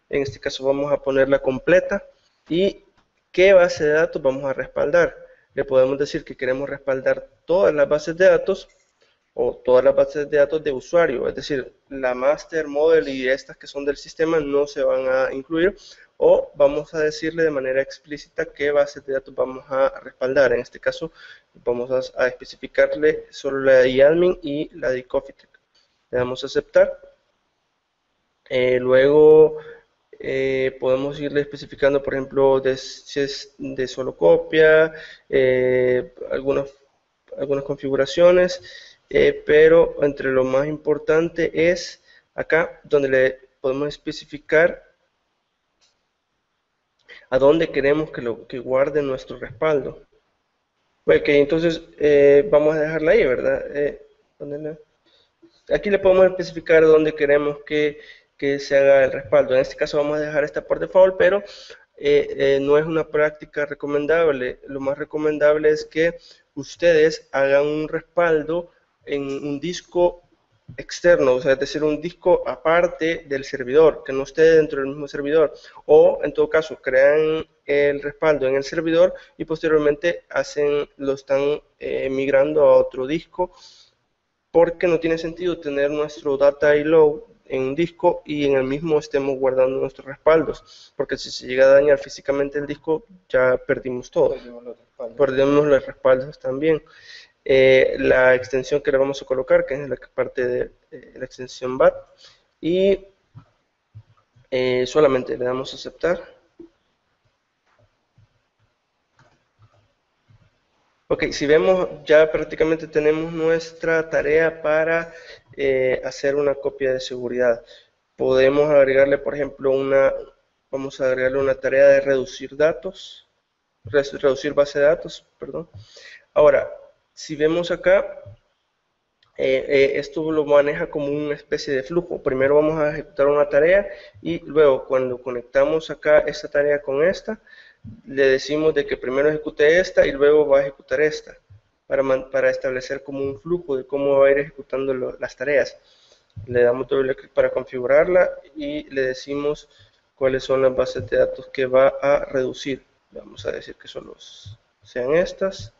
En este caso vamos a poner la completa. Y qué base de datos vamos a respaldar. Le podemos decir que queremos respaldar todas las bases de datos o todas las bases de datos de usuario, es decir, la master, model y estas que son del sistema no se van a incluir, o vamos a decirle de manera explícita qué bases de datos vamos a respaldar. En este caso vamos a especificarle solo la de admin y la de Coffeetech. Le damos a aceptar. Luego podemos irle especificando, por ejemplo, si es de solo copia, algunas configuraciones, pero entre lo más importante es acá donde le podemos especificar a dónde queremos que guarde nuestro respaldo. Ok, entonces vamos a dejarla ahí, ¿verdad? Aquí le podemos especificar dónde queremos que se haga el respaldo. En este caso vamos a dejar esta por default, pero no es una práctica recomendable. Lo más recomendable es que ustedes hagan un respaldo en un disco externo, o sea, es decir, un disco aparte del servidor, que no esté dentro del mismo servidor, o en todo caso crean el respaldo en el servidor y posteriormente lo están migrando a otro disco, porque no tiene sentido tener nuestro data low en un disco y en el mismo estemos guardando nuestros respaldos, porque si se llega a dañar físicamente el disco ya perdimos todo, perdemos los respaldos también. La extensión que le vamos a colocar, que es la parte de la extensión BAT, y solamente le damos a aceptar. Ok, si vemos, ya prácticamente tenemos nuestra tarea para hacer una copia de seguridad. Podemos agregarle, por ejemplo, vamos a agregarle una tarea de reducir datos, reducir base de datos, perdón. Ahora, si vemos acá, esto lo maneja como una especie de flujo. Primero vamos a ejecutar una tarea y luego cuando conectamos acá esta tarea con esta, le decimos de que primero ejecute esta y luego va a ejecutar esta, para establecer como un flujo de cómo va a ir ejecutando las tareas. Le damos doble clic para configurarla y le decimos cuáles son las bases de datos que va a reducir. Vamos a decir que solo sean estas.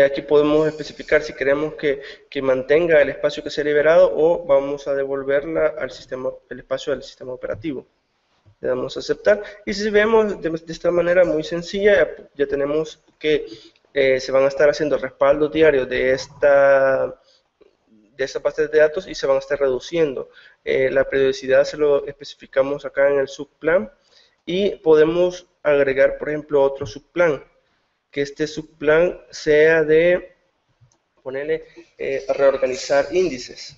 Aquí podemos especificar si queremos que mantenga el espacio que se ha liberado o vamos a devolverla al sistema, el espacio del sistema operativo. Le damos a aceptar y si vemos de esta manera muy sencilla, ya tenemos que se van a estar haciendo respaldos diarios de esta base de datos y se van a estar reduciendo. La periodicidad se lo especificamos acá en el subplan y podemos agregar, por ejemplo, otro subplan, que este subplan sea de ponerle reorganizar índices.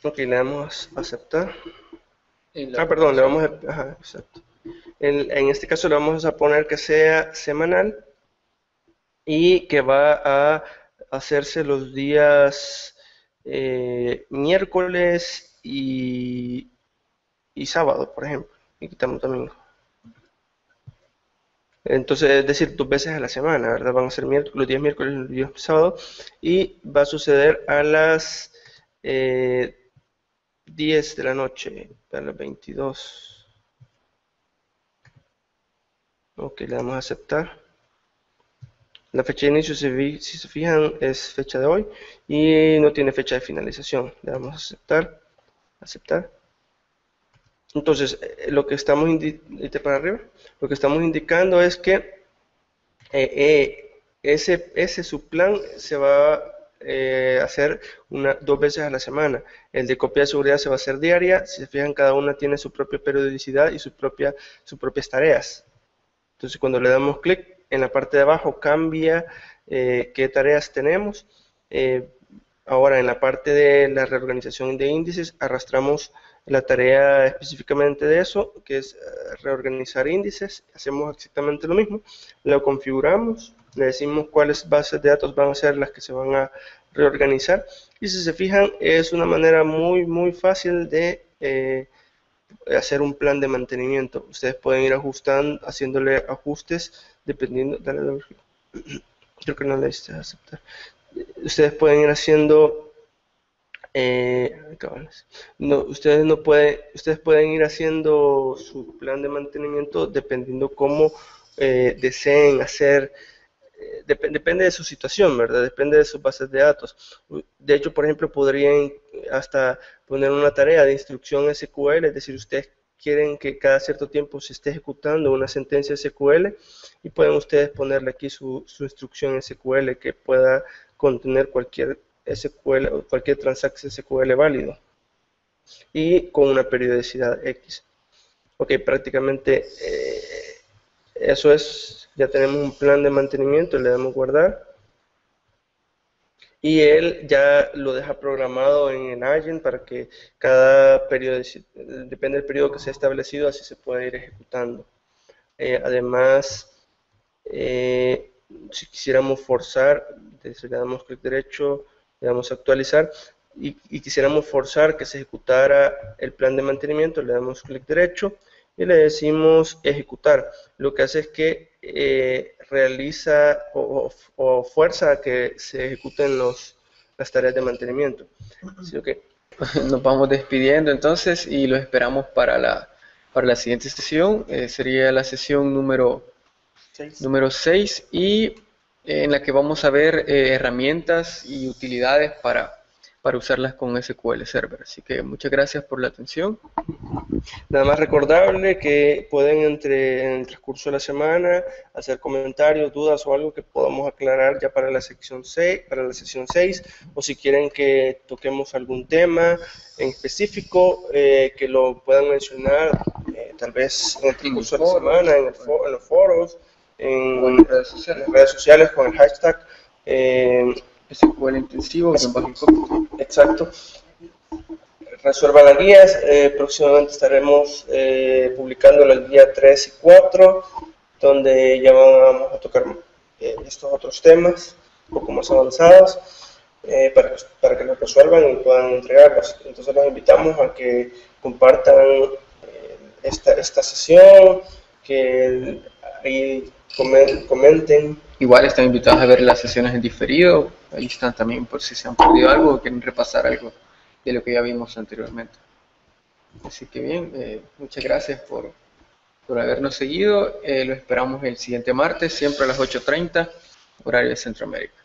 Ok, le damos a aceptar. Perdón, le vamos a... Ajá, exacto. En este caso le vamos a poner que sea semanal y que va a hacerse los días miércoles y sábado, por ejemplo, y quitamos domingo. Entonces, es decir, 2 veces a la semana, ¿verdad? Van a ser los días miércoles y los días sábado, y va a suceder a las 10 de la noche, a las 22. Ok, le damos a aceptar. La fecha de inicio, si se fijan, es fecha de hoy y no tiene fecha de finalización. Le damos a aceptar, aceptar. Entonces, lo que estamos lo que estamos indicando es que ese subplan se va a hacer 2 veces a la semana. El de copia de seguridad se va a hacer diaria. Si se fijan, cada una tiene su propia periodicidad y sus propias tareas. Entonces, cuando le damos clic, en la parte de abajo cambia qué tareas tenemos. Ahora, en la parte de la reorganización de índices, arrastramos la tarea específicamente de eso, que es reorganizar índices. Hacemos exactamente lo mismo. Lo configuramos, le decimos cuáles bases de datos van a ser las que se van a reorganizar. Y si se fijan, es una manera muy fácil de hacer un plan de mantenimiento. Ustedes pueden ir ajustando, haciéndole ajustes dependiendo. Dale, creo que no le diste a aceptar. Ustedes pueden ir haciendo ustedes pueden ir haciendo su plan de mantenimiento dependiendo cómo deseen hacer. Depende de su situación, ¿verdad? Depende de sus bases de datos. De hecho, por ejemplo, podrían hasta poner una tarea de instrucción SQL, es decir, ustedes quieren que cada cierto tiempo se esté ejecutando una sentencia SQL y pueden ustedes ponerle aquí su instrucción SQL que pueda contener cualquier SQL o cualquier transacción SQL válido y con una periodicidad X. Ok, prácticamente eso es. Ya tenemos un plan de mantenimiento, le damos guardar y él ya lo deja programado en el agent para que cada periodo, depende del periodo que se ha establecido, así se puede ir ejecutando. Además, si quisiéramos forzar, le damos clic derecho, le damos a actualizar y quisiéramos forzar que se ejecutara el plan de mantenimiento, le damos clic derecho y le decimos ejecutar. Lo que hace es que realiza o fuerza a que se ejecuten las tareas de mantenimiento. ¿Sí, okay? Nos vamos despidiendo entonces y lo esperamos para la siguiente sesión. Sería la sesión número 6 y en la que vamos a ver herramientas y utilidades para para usarlas con SQL Server. Así que muchas gracias por la atención. Nada más recordarle que pueden en el transcurso de la semana hacer comentarios, dudas o algo que podamos aclarar ya para la sección 6, o si quieren que toquemos algún tema en específico, que lo puedan mencionar tal vez en el transcurso de la semana, en los foros, en las redes sociales con el hashtag SQL intensivo. Exacto. Resuelvan las guías. Próximamente estaremos publicando el guía 3 y 4, donde ya vamos a tocar estos otros temas un poco más avanzados, para que los resuelvan y puedan entregarlos. Entonces los invitamos a que compartan esta sesión, que ahí comenten. Igual están invitados a ver las sesiones en diferido. Ahí están también por si se han perdido algo o quieren repasar algo de lo que ya vimos anteriormente. Así que bien, muchas gracias por habernos seguido. Lo esperamos el siguiente martes, siempre a las 8:30, horario de Centroamérica.